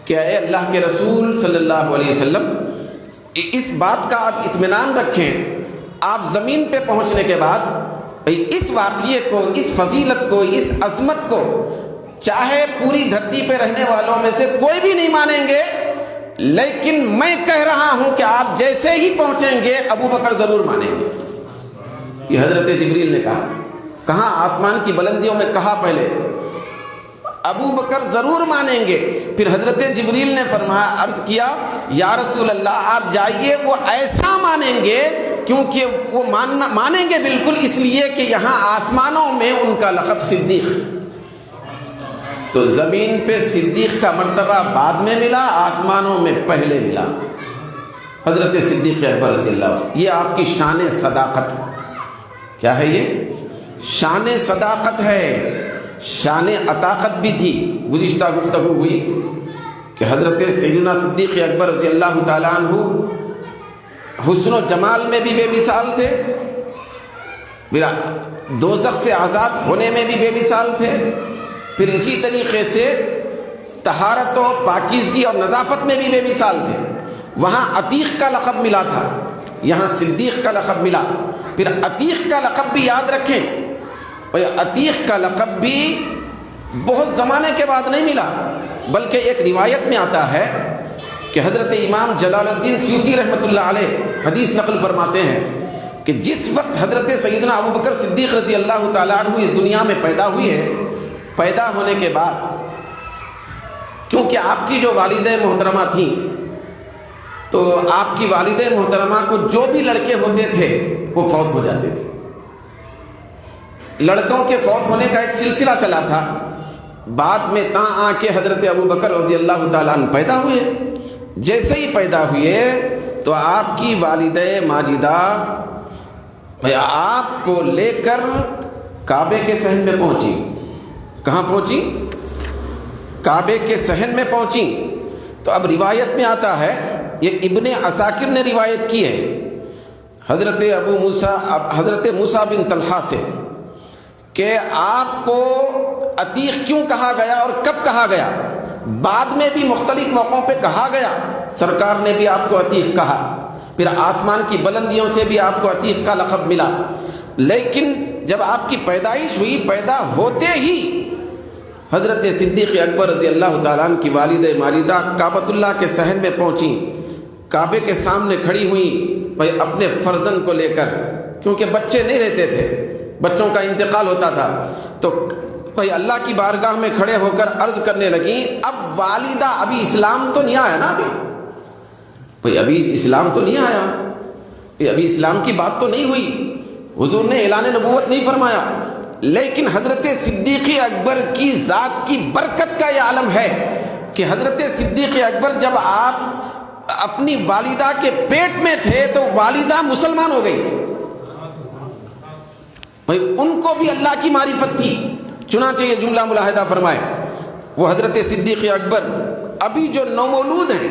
کہ اے اللہ کے رسول صلی اللہ علیہ وسلم، اس بات کا آپ اطمینان رکھیں، آپ زمین پہ پہنچنے کے بعد اس واقعے کو، اس فضیلت کو، اس عظمت کو چاہے پوری دھرتی پہ رہنے والوں میں سے کوئی بھی نہیں مانیں گے، لیکن میں کہہ رہا ہوں کہ آپ جیسے ہی پہنچیں گے ابو بکر ضرور مانیں گے. یہ حضرت جبریل نے کہا. کہاں؟ آسمان کی بلندیوں میں کہا پہلے ابو بکر ضرور مانیں گے. پھر حضرت جبریل نے فرمایا، عرض کیا یا رسول اللہ آپ جائیے، وہ ایسا مانیں گے کیونکہ وہ مانیں گے بالکل، اس لیے کہ یہاں آسمانوں میں ان کا لقب صدیق، تو زمین پہ صدیق کا مرتبہ بعد میں ملا، آسمانوں میں پہلے ملا، حضرت صدیق اکبر رضی اللہ عنہ۔ یہ آپ کی شان صداقت ہے۔ کیا ہے یہ؟ شان صداقت ہے، شان عطاقت بھی تھی۔ گزشتہ گفتگو ہوئی کہ حضرت سیدنا صدیق اکبر رضی اللہ تعالیٰ عنہ حسن و جمال میں بھی بے مثال تھے، دوزخ سے آزاد ہونے میں بھی بے مثال تھے، پھر اسی طریقے سے طہارت و پاکیزگی اور نظافت میں بھی بے مثال تھے۔ وہاں عتیق کا لقب ملا تھا، یہاں صدیق کا لقب ملا۔ پھر عتیق کا لقب بھی یاد رکھیں، اور عتیق کا لقب بھی بہت زمانے کے بعد نہیں ملا، بلکہ ایک روایت میں آتا ہے کہ حضرت امام جلال الدین سیوطی رحمۃ اللہ علیہ حدیث نقل فرماتے ہیں کہ جس وقت حضرت سیدنا ابوبکر صدیق رضی اللہ تعالیٰ عنہ اس دنیا میں پیدا ہوئے، پیدا ہونے کے بعد کیونکہ آپ کی جو والدہ محترمہ تھیں، تو آپ کی والدہ محترمہ کو جو بھی لڑکے ہوتے تھے وہ فوت ہو جاتے تھے۔ لڑکوں کے فوت ہونے کا ایک سلسلہ چلا تھا، بعد میں آ کے حضرت ابوبکر رضی اللہ تعالیٰ عنہ پیدا ہوئے۔ جیسے ہی پیدا ہوئے تو آپ کی والدہ ماجدہ آپ کو لے کر کعبے کے صحن میں پہنچی۔ کہاں پہنچی؟ کعبے کے صحن میں پہنچی۔ تو اب روایت میں آتا ہے، یہ ابن عساکر نے روایت کی ہے حضرت موسیٰ بن طلحہ سے، کہ آپ کو عتیق کیوں کہا گیا اور کب کہا گیا؟ بعد میں بھی مختلف موقعوں پہ کہا گیا، سرکار نے بھی آپ کو عتیق کہا، پھر آسمان کی بلندیوں سے بھی آپ کو عتیق کا لقب ملا، لیکن جب آپ کی پیدائش ہوئی، پیدا ہوتے ہی حضرت صدیق اکبر رضی اللہ تعالیٰ عنہ کی والدہ ماجدہ کعبۃ اللہ کے صحن میں پہنچی، کعبے کے سامنے کھڑی ہوئیں اپنے فرزند کو لے کر، کیونکہ بچے نہیں رہتے تھے، بچوں کا انتقال ہوتا تھا، تو اللہ کی بارگاہ میں کھڑے ہو کر عرض کرنے لگیں، اب والدہ ابھی اسلام تو نہیں آیا نا، ابھی اسلام تو نہیں آیا، ابھی اسلام کی بات تو نہیں ہوئی، حضور نے اعلان نبوت نہیں فرمایا، لیکن حضرت صدیق اکبر کی ذات کی برکت کا یہ عالم ہے کہ حضرت صدیق اکبر جب آپ اپنی والدہ کے پیٹ میں تھے تو والدہ مسلمان ہو گئی تھی، ان کو بھی اللہ کی معرفت تھی۔ چنانچہ یہ جملہ ملاحظہ فرمائے، وہ حضرت صدیق اکبر ابھی جو نومولود ہیں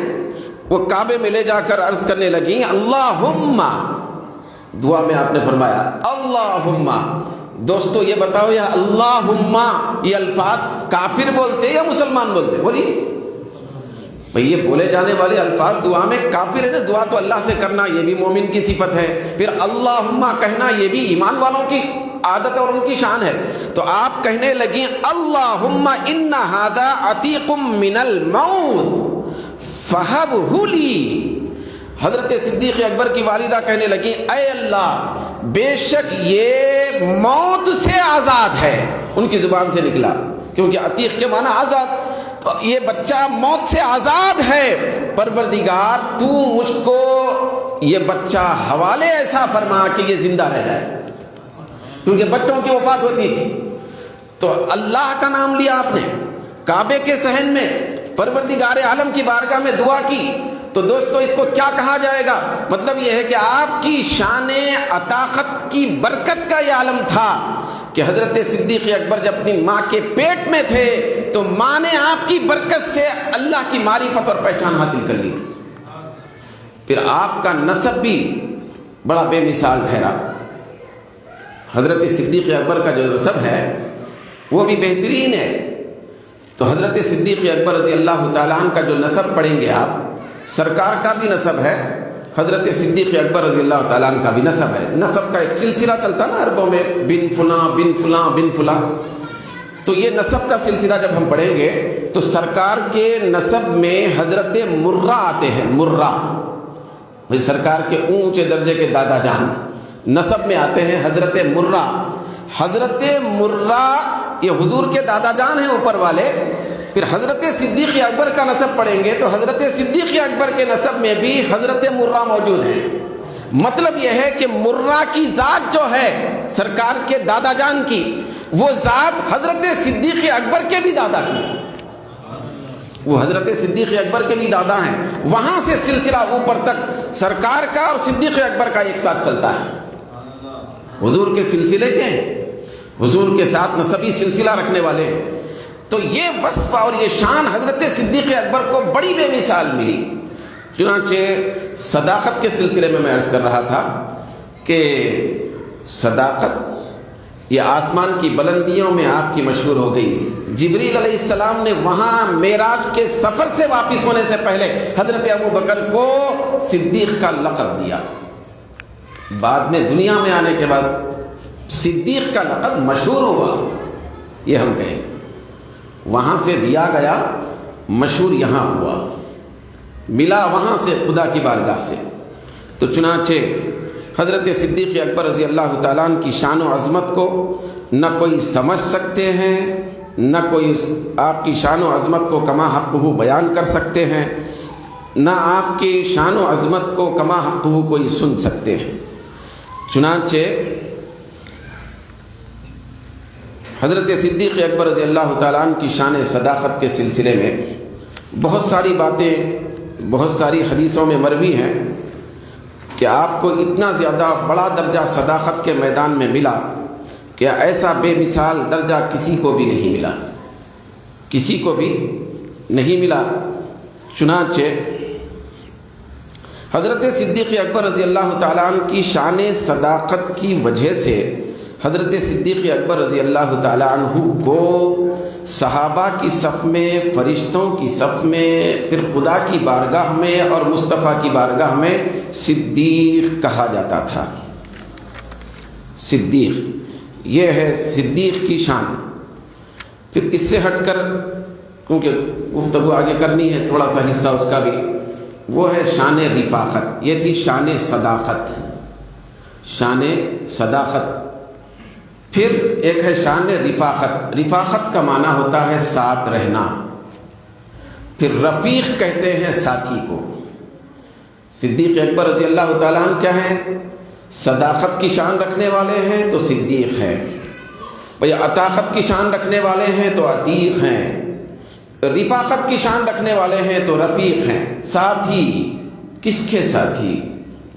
وہ کعبے میں لے جا کر عرض کرنے لگیں، اللہم، دعا میں آپ نے فرمایا اللہم۔ دوستو یہ بتاؤ، یا اللہم یہ الفاظ کافر بولتے یا مسلمان بولتے؟ بولیے بھئی، یہ بولے جانے والے الفاظ دعا میں کافر ہے نا، دعا تو اللہ سے کرنا یہ بھی مومن کی صفت ہے، پھر اللہم کہنا یہ بھی ایمان والوں کی عادت اور ان کی شان ہے۔ تو آپ کہنے لگیں، اللہم ان ھذا عتیق من الموت فہبہ لی۔ حضرت صدیق اکبر کی والدہ کہنے لگیں، اے اللہ، بے شک یہ موت سے آزاد ہے۔ ان کی زبان سے نکلا، کیونکہ عتیق کے معنی آزاد، تو یہ بچہ موت سے آزاد ہے، پروردگار تو مجھ کو یہ بچہ حوالے ایسا فرما کہ یہ زندہ رہ جائے، کیونکہ بچوں کی وفات ہوتی تھی۔ تو اللہ کا نام لیا آپ نے، کعبے کے صحن میں پروردگار عالم کی بارگاہ میں دعا کی، تو دوستو اس کو کیا کہا جائے گا؟ مطلب یہ ہے کہ آپ کی شان عطاقت کی برکت کا یہ عالم تھا کہ حضرت صدیق اکبر جب اپنی ماں کے پیٹ میں تھے تو ماں نے آپ کی برکت سے اللہ کی معرفت اور پہچان حاصل کر لی تھی۔ پھر آپ کا نسب بھی بڑا بے مثال ٹھہرا۔ حضرت صدیق اکبر کا جو نسب ہے وہ بھی بہترین ہے۔ تو حضرت صدیق اکبر رضی اللہ تعالیٰ عنہ کا جو نسب پڑھیں گے آپ، سرکار کا بھی نسب ہے، حضرت صدیق اکبر رضی اللہ تعالیٰ عنہ کا بھی نسب ہے۔ نسب کا ایک سلسلہ چلتا نا عربوں میں، بن فلاں بن فلاں بن فلاں، تو یہ نسب کا سلسلہ جب ہم پڑھیں گے تو سرکار کے نسب میں حضرت مرہ آتے ہیں۔ مرہ سرکار کے اونچے درجے کے دادا جان نسب میں آتے ہیں حضرت مرہ۔ حضرت مرہ یہ حضور کے دادا جان ہیں اوپر والے۔ پھر حضرت صدیق اکبر کا نسب پڑھیں گے تو حضرت صدیق اکبر کے نسب میں بھی حضرت مرہ موجود ہیں۔ مطلب یہ ہے کہ مرہ کی ذات جو ہے سرکار کے دادا جان کی، وہ ذات حضرت صدیق اکبر کے بھی دادا کی، وہ حضرت صدیق اکبر کے بھی دادا ہیں، وہاں سے سلسلہ اوپر تک سرکار کا اور صدیق اکبر کا ایک ساتھ چلتا ہے، حضور کے سلسلے کے، حضور کے ساتھ نسبی سلسلہ رکھنے والے۔ تو یہ وصف اور یہ شان حضرت صدیق اکبر کو بڑی بے مثال ملی۔ چنانچہ صداقت کے سلسلے میں عرض کر رہا تھا کہ صداقت یہ آسمان کی بلندیوں میں آپ کی مشہور ہو گئی۔ جبریل علیہ السلام نے وہاں معراج کے سفر سے واپس ہونے سے پہلے حضرت ابو بکر کو صدیق کا لقب دیا، بعد میں دنیا میں آنے کے بعد صدیق کا لقب مشہور ہوا، یہ ہم کہیں وہاں سے دیا گیا، مشہور یہاں ہوا، ملا وہاں سے خدا کی بارگاہ سے۔ تو چنانچہ حضرت صدیق اکبر رضی اللہ تعالیٰ عنہ کی شان و عظمت کو نہ کوئی سمجھ سکتے ہیں، نہ کوئی آپ کی شان و عظمت کو کما حقہ بیان کر سکتے ہیں، نہ آپ کی شان و عظمت کو کما حقہ کوئی سن سکتے ہیں۔ چنانچہ حضرت صدیق اکبر رضی اللہ تعالیٰ عنہ کی شان صداقت کے سلسلے میں بہت ساری باتیں بہت ساری حدیثوں میں مروی ہیں کہ آپ کو اتنا زیادہ بڑا درجہ صداقت کے میدان میں ملا کہ ایسا بے مثال درجہ کسی کو بھی نہیں ملا، کسی کو بھی نہیں ملا۔ چنانچہ حضرت صدیق اکبر رضی اللہ تعالیٰ عنہ کی شان صداقت کی وجہ سے حضرت صدیق اکبر رضی اللہ تعالیٰ عنہ کو صحابہ کی صف میں، فرشتوں کی صف میں، پھر خدا کی بارگاہ میں اور مصطفیٰ کی بارگاہ میں صدیق کہا جاتا تھا۔ صدیق یہ ہے صدیق کی شان۔ پھر اس سے ہٹ کر، کیونکہ گفتگو آگے کرنی ہے تھوڑا سا حصہ اس کا بھی، وہ ہے شان رفاقت۔ یہ تھی شان صداقت، شان صداقت۔ پھر ایک ہے شان رفاقت۔ رفاقت کا معنی ہوتا ہے ساتھ رہنا۔ پھر رفیق کہتے ہیں ساتھی کو۔ صدیق اکبر رضی اللہ تعالیٰ عنہ کیا ہیں؟ صداقت کی شان رکھنے والے ہیں تو صدیق ہیں، بھئی عطاقت کی شان رکھنے والے ہیں تو عتیق ہیں، رفاقت کی شان رکھنے والے ہیں تو رفیق ہیں۔ ساتھی، کس کے ساتھی؟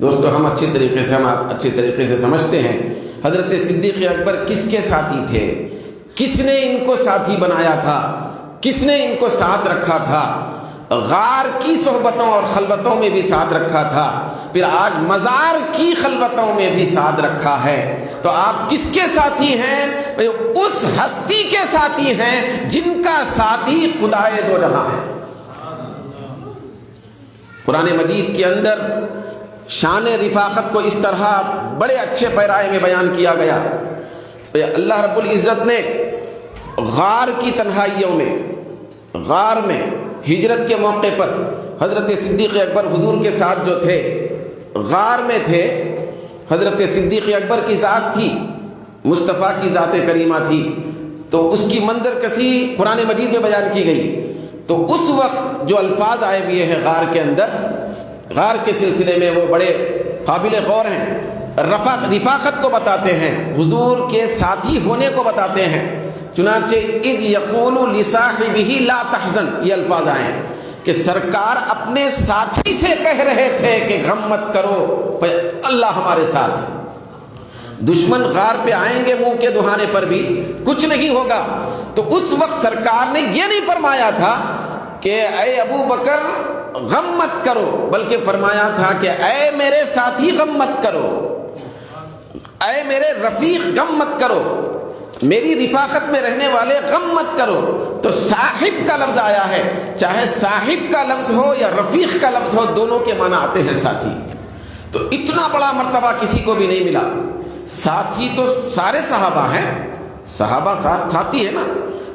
دوستو ہم اچھی طریقے سے سمجھتے ہیں حضرت صدیق اکبر کس کے ساتھی تھے، کس نے ان کو ساتھی بنایا تھا، کس نے ان کو ساتھ رکھا تھا؟ غار کی صحبتوں اور خلوتوں میں بھی ساتھ رکھا تھا، پھر آج مزار کی خلوتوں میں بھی ساتھ رکھا ہے۔ تو آپ کس کے ساتھی ہیں؟ اس ہستی کے ساتھی ہیں جن کا ساتھی خدائے دو جہاں ہے۔ قرآن مجید کے اندر شان رفاقت کو اس طرح بڑے اچھے پیرائے میں بیان کیا گیا۔ اللہ رب العزت نے غار کی تنہائیوں میں، غار میں ہجرت کے موقع پر حضرت صدیق اکبر حضور کے ساتھ جو تھے، غار میں تھے، حضرت صدیق اکبر کی ذات تھی، مصطفیٰ کی ذات کریمہ تھی، تو اس کی منظر کسی قرآن مجید میں بیان کی گئی۔ تو اس وقت جو الفاظ آئے ہوئے ہیں غار کے اندر، غار کے سلسلے میں وہ بڑے قابل غور ہیں، رفاقت کو بتاتے ہیں، حضور کے ساتھی ہونے کو بتاتے ہیں۔ چنانچہ اذ یقول لصاحبہ لا تحزن، یہ الفاظ آئے ہیں کہ سرکار اپنے ساتھی سے کہہ رہے تھے کہ غم مت کرو، اللہ ہمارے ساتھ ہے۔ دشمن غار پہ آئیں گے منہ کے دہانے پر بھی کچھ نہیں ہوگا۔ تو اس وقت سرکار نے یہ نہیں فرمایا تھا کہ اے ابو بکر غم مت کرو، بلکہ فرمایا تھا کہ اے میرے ساتھی غم مت کرو، اے میرے رفیق غم مت کرو، میری رفاقت میں رہنے والے غم مت کرو۔ تو صاحب کا لفظ آیا ہے، چاہے صاحب کا لفظ ہو یا رفیق کا لفظ ہو، دونوں کے معنی آتے ہیں ساتھی۔ تو اتنا بڑا مرتبہ کسی کو بھی نہیں ملا۔ ساتھی تو سارے صحابہ ہیں، صحابہ ساتھی ہے نا،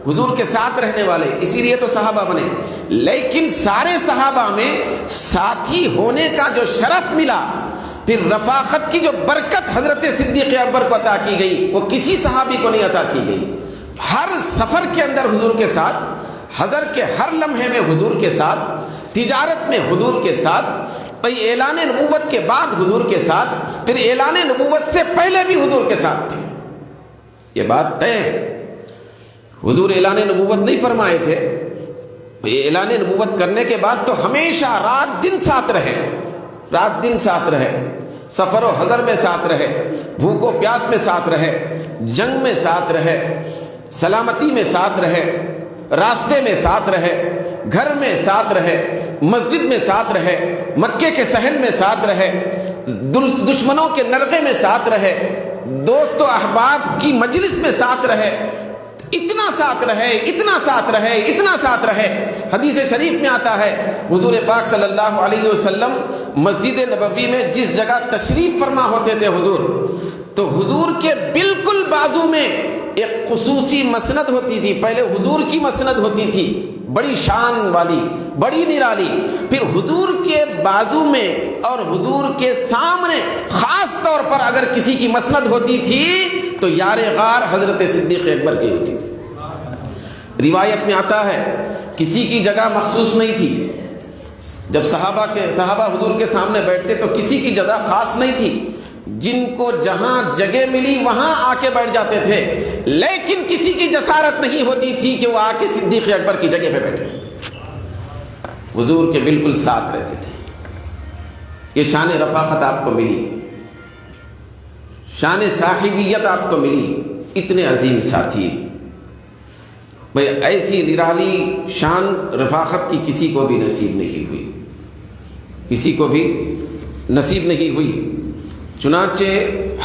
حضور کے ساتھ رہنے والے، اسی لیے تو صحابہ بنے۔ لیکن سارے صحابہ میں ساتھی ہونے کا جو شرف ملا، پھر رفاقت کی جو برکت حضرت صدیق اکبر کو عطا کی گئی، وہ کسی صحابی کو نہیں عطا کی گئی۔ ہر سفر کے اندر حضور کے ساتھ، حضر کے ہر لمحے میں حضور کے ساتھ، تجارت میں حضور کے ساتھ، بھئی اعلان نبوت کے بعد حضور کے ساتھ، پھر اعلان نبوت سے پہلے بھی حضور کے ساتھ تھے، یہ بات طے ہے۔ حضور اعلان نبوت نہیں فرمائے تھے، اعلان نبوت کرنے کے بعد تو ہمیشہ رات دن ساتھ رہے، رات دن ساتھ رہے، سفر و حضر میں ساتھ رہے، بھوک و پیاس میں ساتھ رہے، جنگ میں ساتھ رہے، سلامتی میں ساتھ رہے، راستے میں ساتھ رہے، گھر میں ساتھ رہے، مسجد میں ساتھ رہے، مکے کے صحن میں ساتھ رہے، دشمنوں کے نرغے میں ساتھ رہے، دوست و احباب کی مجلس میں ساتھ رہے، اتنا ساتھ رہے، اتنا ساتھ رہے، اتنا ساتھ رہے۔ حدیث شریف میں آتا ہے حضور پاک صلی اللہ علیہ وسلم مسجد نبوی میں جس جگہ تشریف فرما ہوتے تھے حضور، تو حضور کے بالکل بازو میں ایک خصوصی مسند ہوتی تھی۔ پہلے حضور کی مسند ہوتی تھی بڑی شان والی، بڑی نرالی، پھر حضور کے بازو میں اور حضور کے سامنے خاص طور پر اگر کسی کی مسند ہوتی تھی تو یار غار حضرت صدیق اکبر کی ہوتی تھی۔ روایت میں آتا ہے کسی کی جگہ مخصوص نہیں تھی، جب صحابہ حضور کے سامنے بیٹھتے تو کسی کی جگہ خاص نہیں تھی، جن کو جہاں جگہ ملی وہاں آ کے بیٹھ جاتے تھے، لیکن کسی کی جسارت نہیں ہوتی تھی کہ وہ آ کے صدیق اکبر کی جگہ پہ بیٹھے، حضور کے بالکل ساتھ رہتے تھے۔ یہ شان رفاقت آپ کو ملی، شان صاحبیت آپ کو ملی، اتنے عظیم ساتھی۔ بھئی ایسی نرالی شان رفاقت کی کسی کو بھی نصیب نہیں ہوئی، کسی کو بھی نصیب نہیں ہوئی۔ چنانچہ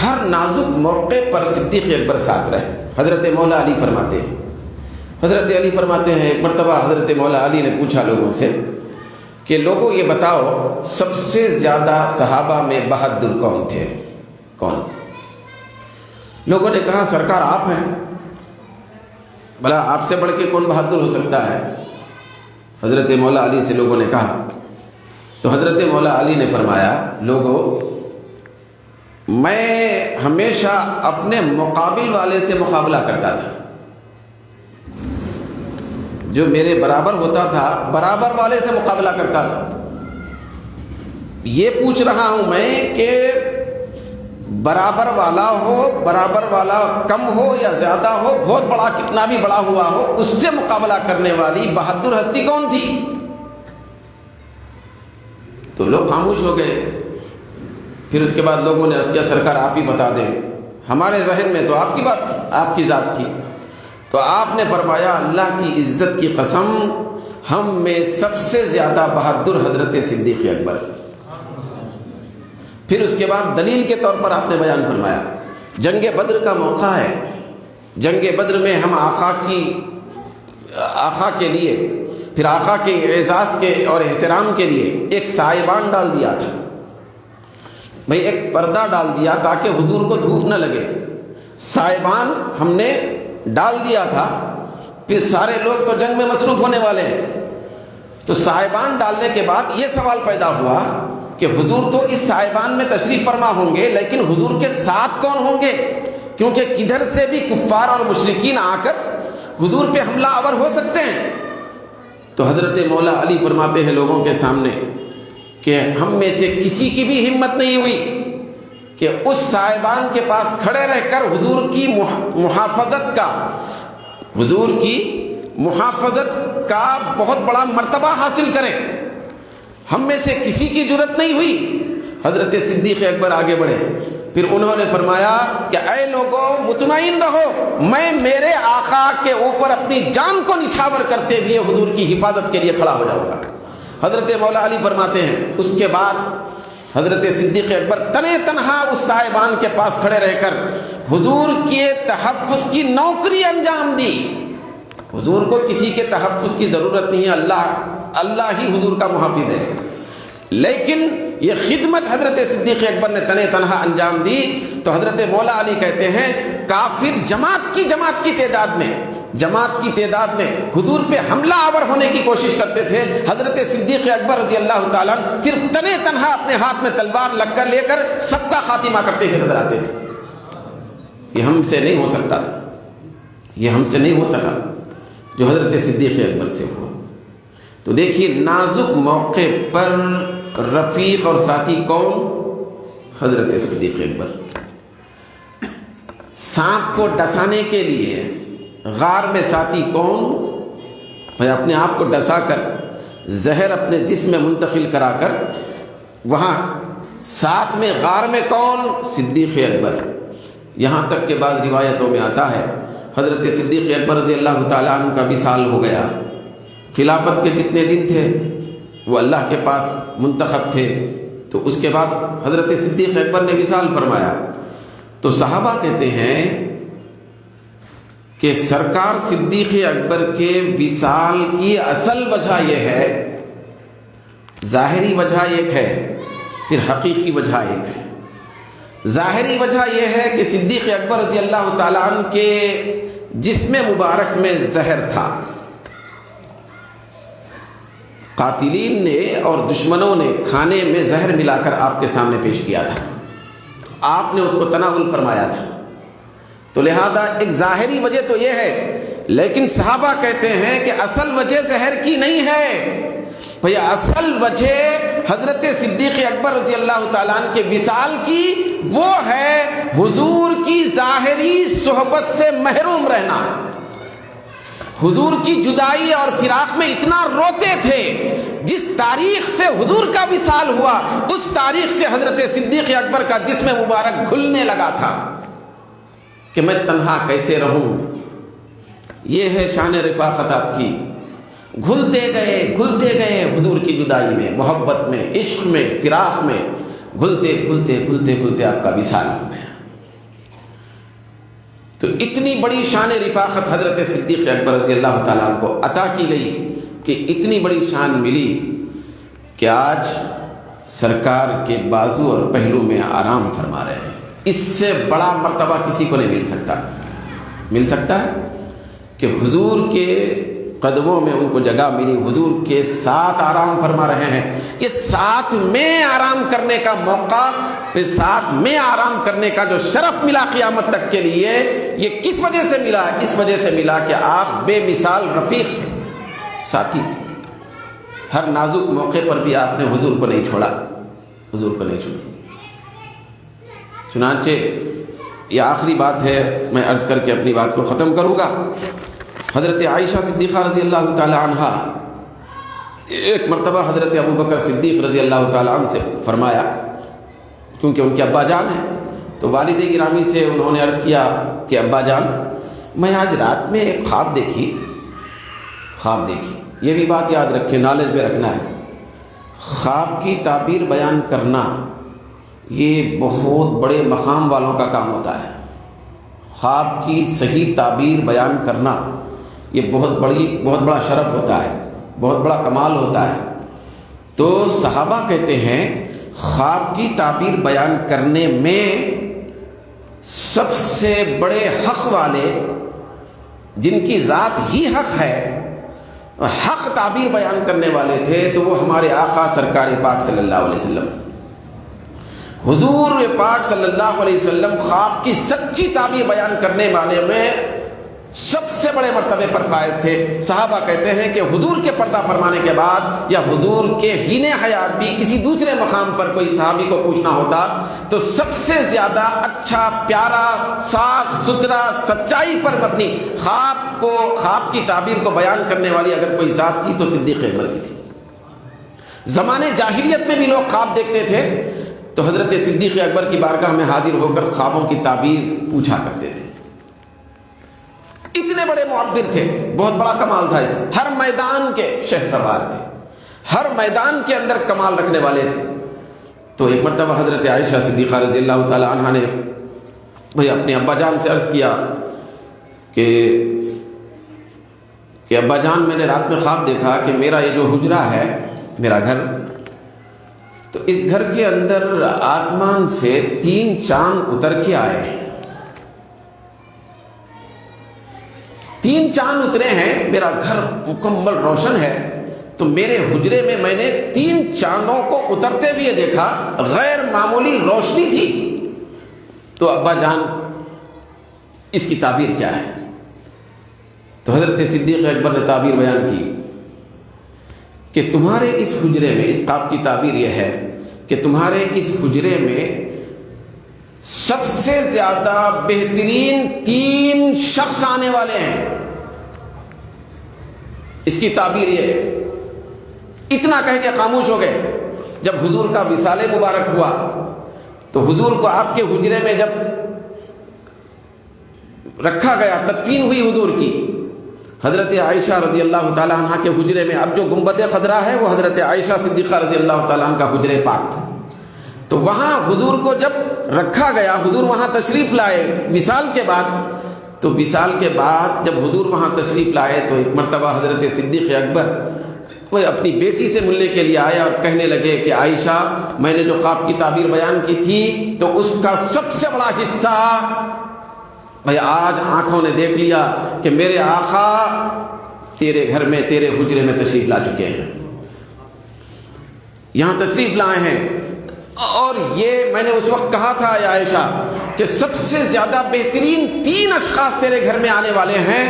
ہر نازک موقع پر صدیق اکبر ساتھ رہے۔ حضرت مولا علی فرماتے ہیں، حضرت علی فرماتے ہیں ایک مرتبہ حضرت مولا علی نے پوچھا لوگوں سے کہ لوگوں یہ بتاؤ سب سے زیادہ صحابہ میں بہادر کون تھے، کون؟ لوگوں نے کہا سرکار آپ ہیں۔ بھلا آپ سے بڑھ کے کون بہادر ہو سکتا ہے؟ حضرت مولا علی سے لوگوں نے کہا، تو حضرت مولا علی نے فرمایا لوگوں میں ہمیشہ اپنے مقابل والے سے مقابلہ کرتا تھا، جو میرے برابر ہوتا تھا برابر والے سے مقابلہ کرتا تھا۔ یہ پوچھ رہا ہوں میں کہ برابر والا ہو، برابر والا کم ہو یا زیادہ ہو، بہت بڑا کتنا بھی بڑا ہوا ہو، اس سے مقابلہ کرنے والی بہادر ہستی کون تھی؟ تو لوگ خاموش ہو گئے۔ پھر اس کے بعد لوگوں نے عرض کیا سرکار آپ ہی بتا دیں، ہمارے ذہن میں تو آپ کی بات تھی، آپ کی ذات تھی۔ تو آپ نے فرمایا اللہ کی عزت کی قسم ہم میں سب سے زیادہ بہادر حضرت صدیق اکبر۔ پھر اس کے بعد دلیل کے طور پر آپ نے بیان فرمایا جنگ بدر کا موقع ہے، جنگ بدر میں ہم آقا کے لیے، پھر آقا کے اعزاز کے اور احترام کے لیے ایک سائبان ڈال دیا تھا، بھئی ایک پردہ ڈال دیا تاکہ حضور کو دھوپ نہ لگے، سائبان ہم نے ڈال دیا تھا۔ پھر سارے لوگ تو جنگ میں مصروف ہونے والے ہیں، تو سائبان ڈالنے کے بعد یہ سوال پیدا ہوا کہ حضور تو اس سائبان میں تشریف فرما ہوں گے، لیکن حضور کے ساتھ کون ہوں گے؟ کیونکہ کدھر سے بھی کفار اور مشرکین آ کر حضور پہ حملہ آور ہو سکتے ہیں۔ تو حضرت مولا علی فرماتے ہیں لوگوں کے سامنے کہ ہم میں سے کسی کی بھی ہمت نہیں ہوئی کہ اس سائبان کے پاس کھڑے رہ کر حضور کی محافظت کا بہت بڑا مرتبہ حاصل کریں، ہم میں سے کسی کی جرت نہیں ہوئی۔ حضرت صدیق اکبر آگے بڑھے، پھر انہوں نے فرمایا کہ اے لوگوں مطمئن رہو، میں میرے آقا کے اوپر اپنی جان کو نچھاور کرتے ہوئے حضور کی حفاظت کے لیے کھڑا ہو جاؤں گا۔ حضرت مولا علی فرماتے ہیں اس کے بعد حضرت صدیق اکبر تنے تنہا اس سائبان کے پاس کھڑے رہ کر حضور کے تحفظ کی نوکری انجام دی۔ حضور کو کسی کے تحفظ کی ضرورت نہیں ہے، اللہ ہی حضور کا محافظ ہے، لیکن یہ خدمت حضرت صدیق اکبر نے تنے تنہا انجام دی۔ تو حضرت مولا علی کہتے ہیں کافر جماعت کی تعداد میں حضور پہ حملہ آور ہونے کی کوشش کرتے تھے، حضرت صدیق اکبر رضی اللہ تعالیٰ صرف تنے تنہا اپنے ہاتھ میں تلوار لے کر سب کا خاتمہ کرتے ہوئے نظر آتے تھے۔ یہ ہم سے نہیں ہو سکتا تھا، یہ ہم سے نہیں ہو سکا جو حضرت صدیق اکبر سے ہوا۔ تو دیکھیے نازک موقع پر رفیق اور ساتھی کون؟ حضرت صدیق اکبر۔ سانپ کو ڈسانے کے لیے غار میں ساتھی کون؟ بھائی اپنے آپ کو ڈسا کر زہر اپنے جسم میں منتقل کرا کر وہاں ساتھ میں غار میں کون؟ صدیق اکبر۔ یہاں تک کہ بعض روایتوں میں آتا ہے حضرت صدیق اکبر رضی اللہ تعالیٰ عنہ کا وصال ہو گیا۔ خلافت کے جتنے دن تھے وہ اللہ کے پاس منتخب تھے، تو اس کے بعد حضرت صدیق اکبر نے وصال فرمایا۔ تو صحابہ کہتے ہیں کہ سرکار صدیق اکبر کے وصال کی اصل وجہ یہ ہے، ظاہری وجہ ایک ہے پھر حقیقی وجہ ایک ہے۔ ظاہری وجہ یہ ہے کہ صدیق اکبر رضی اللہ تعالیٰ عنہ کے جسم مبارک میں زہر تھا، قاتلین نے اور دشمنوں نے کھانے میں زہر ملا کر آپ کے سامنے پیش کیا تھا، آپ نے اس کو تناول فرمایا تھا، تو لہذا ایک ظاہری وجہ تو یہ ہے، لیکن صحابہ کہتے ہیں کہ اصل وجہ زہر کی نہیں ہے بھئی، اصل وجہ حضرت صدیق اکبر رضی اللہ تعالیٰ عنہ کے وصال کی وہ ہے حضور کی ظاہری صحبت سے محروم رہنا۔ حضور کی جدائی اور فراق میں اتنا روتے تھے، جس تاریخ سے حضور کا وصال ہوا اس تاریخ سے حضرت صدیق اکبر کا جسم مبارک گھلنے لگا تھا کہ میں تنہا کیسے رہوں۔ یہ ہے شان رفاقت آپ کی، گھلتے گئے حضور کی جدائی میں، محبت میں، عشق میں، فراق میں، گھلتے آپ کا وصال ہو گیا۔ تو اتنی بڑی شان رفاقت حضرت صدیق اکبر رضی اللہ تعالیٰ عنہ کو عطا کی گئی کہ اتنی بڑی شان ملی کہ آج سرکار کے بازو اور پہلو میں آرام فرما رہے ہیں۔ اس سے بڑا مرتبہ کسی کو نہیں مل سکتا ہے کہ حضور کے قدموں میں ان کو جگہ ملی، حضور کے ساتھ آرام فرما رہے ہیں۔ یہ ساتھ میں آرام کرنے کا موقع، پھر ساتھ میں آرام کرنے کا جو شرف ملا قیامت تک کے لیے، یہ کس وجہ سے ملا؟ اس وجہ سے ملا کہ آپ بے مثال رفیق تھے، ساتھی تھے۔ ہر نازک موقع پر بھی آپ نے حضور کو نہیں چھوڑا۔ چنانچہ یہ آخری بات ہے، میں عرض کر کے اپنی بات کو ختم کروں گا۔ حضرت عائشہ صدیقہ رضی اللہ تعالی عنہ ایک مرتبہ حضرت ابو بکر صدیق رضی اللہ تعالی عنہ سے فرمایا، کیونکہ ان کے ابا جان ہیں، تو والد گرامی سے انہوں نے عرض کیا کہ ابا جان، میں آج رات میں ایک خواب دیکھی۔ یہ بھی بات یاد رکھیں، نالج میں رکھنا ہے۔ خواب کی تعبیر بیان کرنا یہ بہت بڑے مقام والوں کا کام ہوتا ہے۔ خواب کی صحیح تعبیر بیان کرنا یہ بہت بڑا شرف ہوتا ہے، بہت بڑا کمال ہوتا ہے۔ تو صحابہ کہتے ہیں خواب کی تعبیر بیان کرنے میں سب سے بڑے حق والے، جن کی ذات ہی حق ہے اور حق تعبیر بیان کرنے والے تھے، تو وہ ہمارے آقا سرکار پاک صلی اللہ علیہ وسلم، حضور پاک صلی اللہ علیہ وسلم خواب کی سچی تعبیر بیان کرنے والے میں سب سے بڑے مرتبے پر فائز تھے۔ صحابہ کہتے ہیں کہ حضور کے پردہ فرمانے کے بعد یا حضور کے ہین حیات بھی کسی دوسرے مقام پر کوئی صحابی کو پوچھنا ہوتا تو سب سے زیادہ اچھا، پیارا، صاف ستھرا، سچائی پر مبنی خواب کی تعبیر کو بیان کرنے والی اگر کوئی ذات تھی تو صدیق اکبر کی تھی۔ زمانے جاہلیت میں بھی لوگ خواب دیکھتے تھے تو حضرت صدیق اکبر کی بارگاہ میں حاضر ہو کر خوابوں کی تعبیر پوچھا کرتے تھے۔ اتنے بڑے معبر تھے، بہت بڑا کمال تھا اس میں۔ ہر میدان کے شہسوار تھے، ہر میدان کے اندر کمال رکھنے والے تھے۔ تو ایک مرتبہ حضرت عائشہ صدیقہ رضی اللہ تعالی عنہا نے بھئی اپنے ابا جان سے عرض کیا کہ ابا جان، میں نے رات میں خواب دیکھا کہ میرا یہ جو حجرہ ہے، میرا گھر، تو اس گھر کے اندر آسمان سے 3 چاند اتر کے آئے۔ 3 چاند اترے ہیں، میرا گھر مکمل روشن ہے، تو میرے حجرے میں نے 3 چاندوں کو اترتے ہوئے دیکھا، غیر معمولی روشنی تھی۔ تو ابا جان اس کی تعبیر کیا ہے؟ تو حضرت صدیق اکبر نے تعبیر بیان کی کہ تمہارے اس حجرے میں، اس خواب کی تعبیر یہ ہے کہ تمہارے اس حجرے میں سب سے زیادہ بہترین 3 شخص آنے والے ہیں. اس کی تعبیر یہ. اتنا کہہ کے خاموش ہو گئے. جب حضور کا وصال مبارک ہوا تو حضور کو آپ کے حجرے میں جب رکھا گیا، تدفین ہوئی حضور کی، حضرت عائشہ رضی اللہ تعالیٰ عنہ کے حجرے میں، اب جو گنبد خضرا ہے وہ حضرت عائشہ صدیقہ رضی اللہ تعالیٰ عنہ کا حجرے پاک تھا. تو وہاں حضور کو جب رکھا گیا، حضور وہاں تشریف لائے وصال کے بعد. تو وصال کے بعد جب حضور وہاں تشریف لائے تو ایک مرتبہ حضرت صدیق اکبر وہ اپنی بیٹی سے ملنے کے لیے آئے اور کہنے لگے کہ عائشہ، میں نے جو خواب کی تعبیر بیان کی تھی تو اس کا سب سے بڑا حصہ بھائی آج آنکھوں نے دیکھ لیا کہ میرے آقا تیرے گھر میں، تیرے حجرے میں تشریف لا چکے ہیں، یہاں تشریف لائے ہیں. اور یہ میں نے اس وقت کہا تھا یا عائشہ کہ سب سے زیادہ بہترین 3 اشخاص تیرے گھر میں آنے والے ہیں،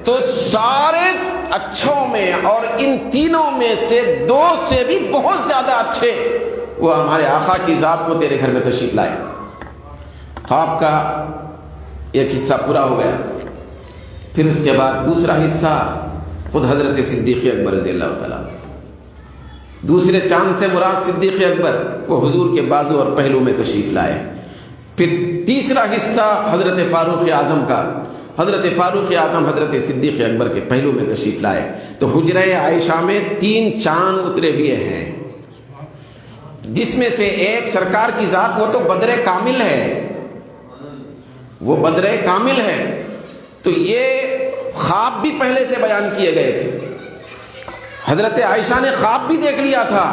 تو سارے اچھوں میں اور ان تینوں میں سے 2 سے بھی بہت زیادہ اچھے وہ ہمارے آقا کی ذات کو تیرے گھر میں تشریف لائے. خواب کا ایک حصہ پورا ہو گیا. پھر اس کے بعد دوسرا حصہ خود حضرت صدیق اکبر رضی اللہ تعالیٰ. دوسرے چاند سے مراد صدیق اکبر، وہ حضور کے بازو اور پہلو میں تشریف لائے. پھر تیسرا حصہ حضرت فاروق اعظم کا، حضرت فاروق اعظم حضرت صدیق اکبر کے پہلو میں تشریف لائے. تو حجرہ عائشہ میں 3 چاند اترے ہوئے ہیں، جس میں سے ایک سرکار کی ذات، وہ تو بدر کامل ہے، وہ بدر کامل ہے. تو یہ خواب بھی پہلے سے بیان کیے گئے تھے. حضرت عائشہ نے خواب بھی دیکھ لیا تھا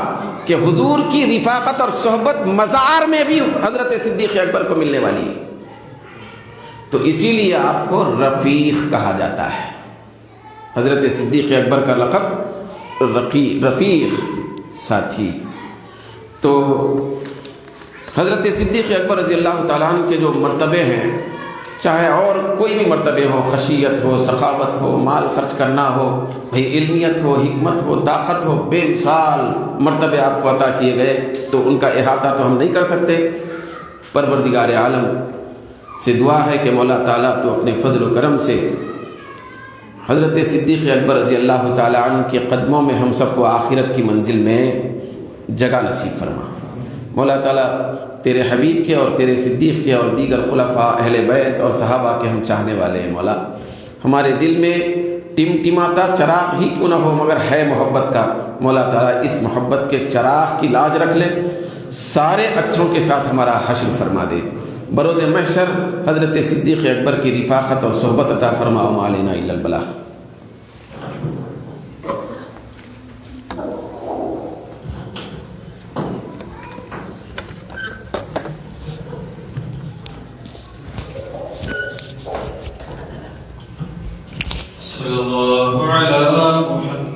کہ حضور کی رفاقت اور صحبت مزار میں بھی حضرت صدیق اکبر کو ملنے والی ہے. تو اسی لیے آپ کو رفیق کہا جاتا ہے. حضرت صدیق اکبر کا لقب رفیق، ساتھی. تو حضرت صدیق اکبر رضی اللہ تعالیٰ عنہ کے جو مرتبے ہیں، چاہے اور کوئی بھی مرتبے ہو، خشیت ہو، سخاوت ہو، مال خرچ کرنا ہو، بھئی علمیت ہو، حکمت ہو، طاقت ہو، بے مثال مرتبے آپ کو عطا کیے گئے. تو ان کا احاطہ تو ہم نہیں کر سکتے. پروردگار عالم سے دعا ہے کہ مولا تعالیٰ تو اپنے فضل و کرم سے حضرت صدیق اکبر رضی اللہ تعالیٰ عنہ کے قدموں میں ہم سب کو آخرت کی منزل میں جگہ نصیب فرما. مولا تعالیٰ تیرے حبیب کے اور تیرے صدیق کے اور دیگر خلفاء، اہل بیت اور صحابہ کے ہم چاہنے والے ہیں. مولا ہمارے دل میں ٹمٹماتا چراغ ہی کیوں نہ ہو مگر ہے محبت کا. مولا تعالیٰ اس محبت کے چراغ کی لاج رکھ لے، سارے اچھوں کے ساتھ ہمارا حشر فرما دے. بروز محشر حضرت صدیق اکبر کی رفاقت اور صحبت عطا فرما. وما علینا الا البلاغ. صلی اللہ علی محمد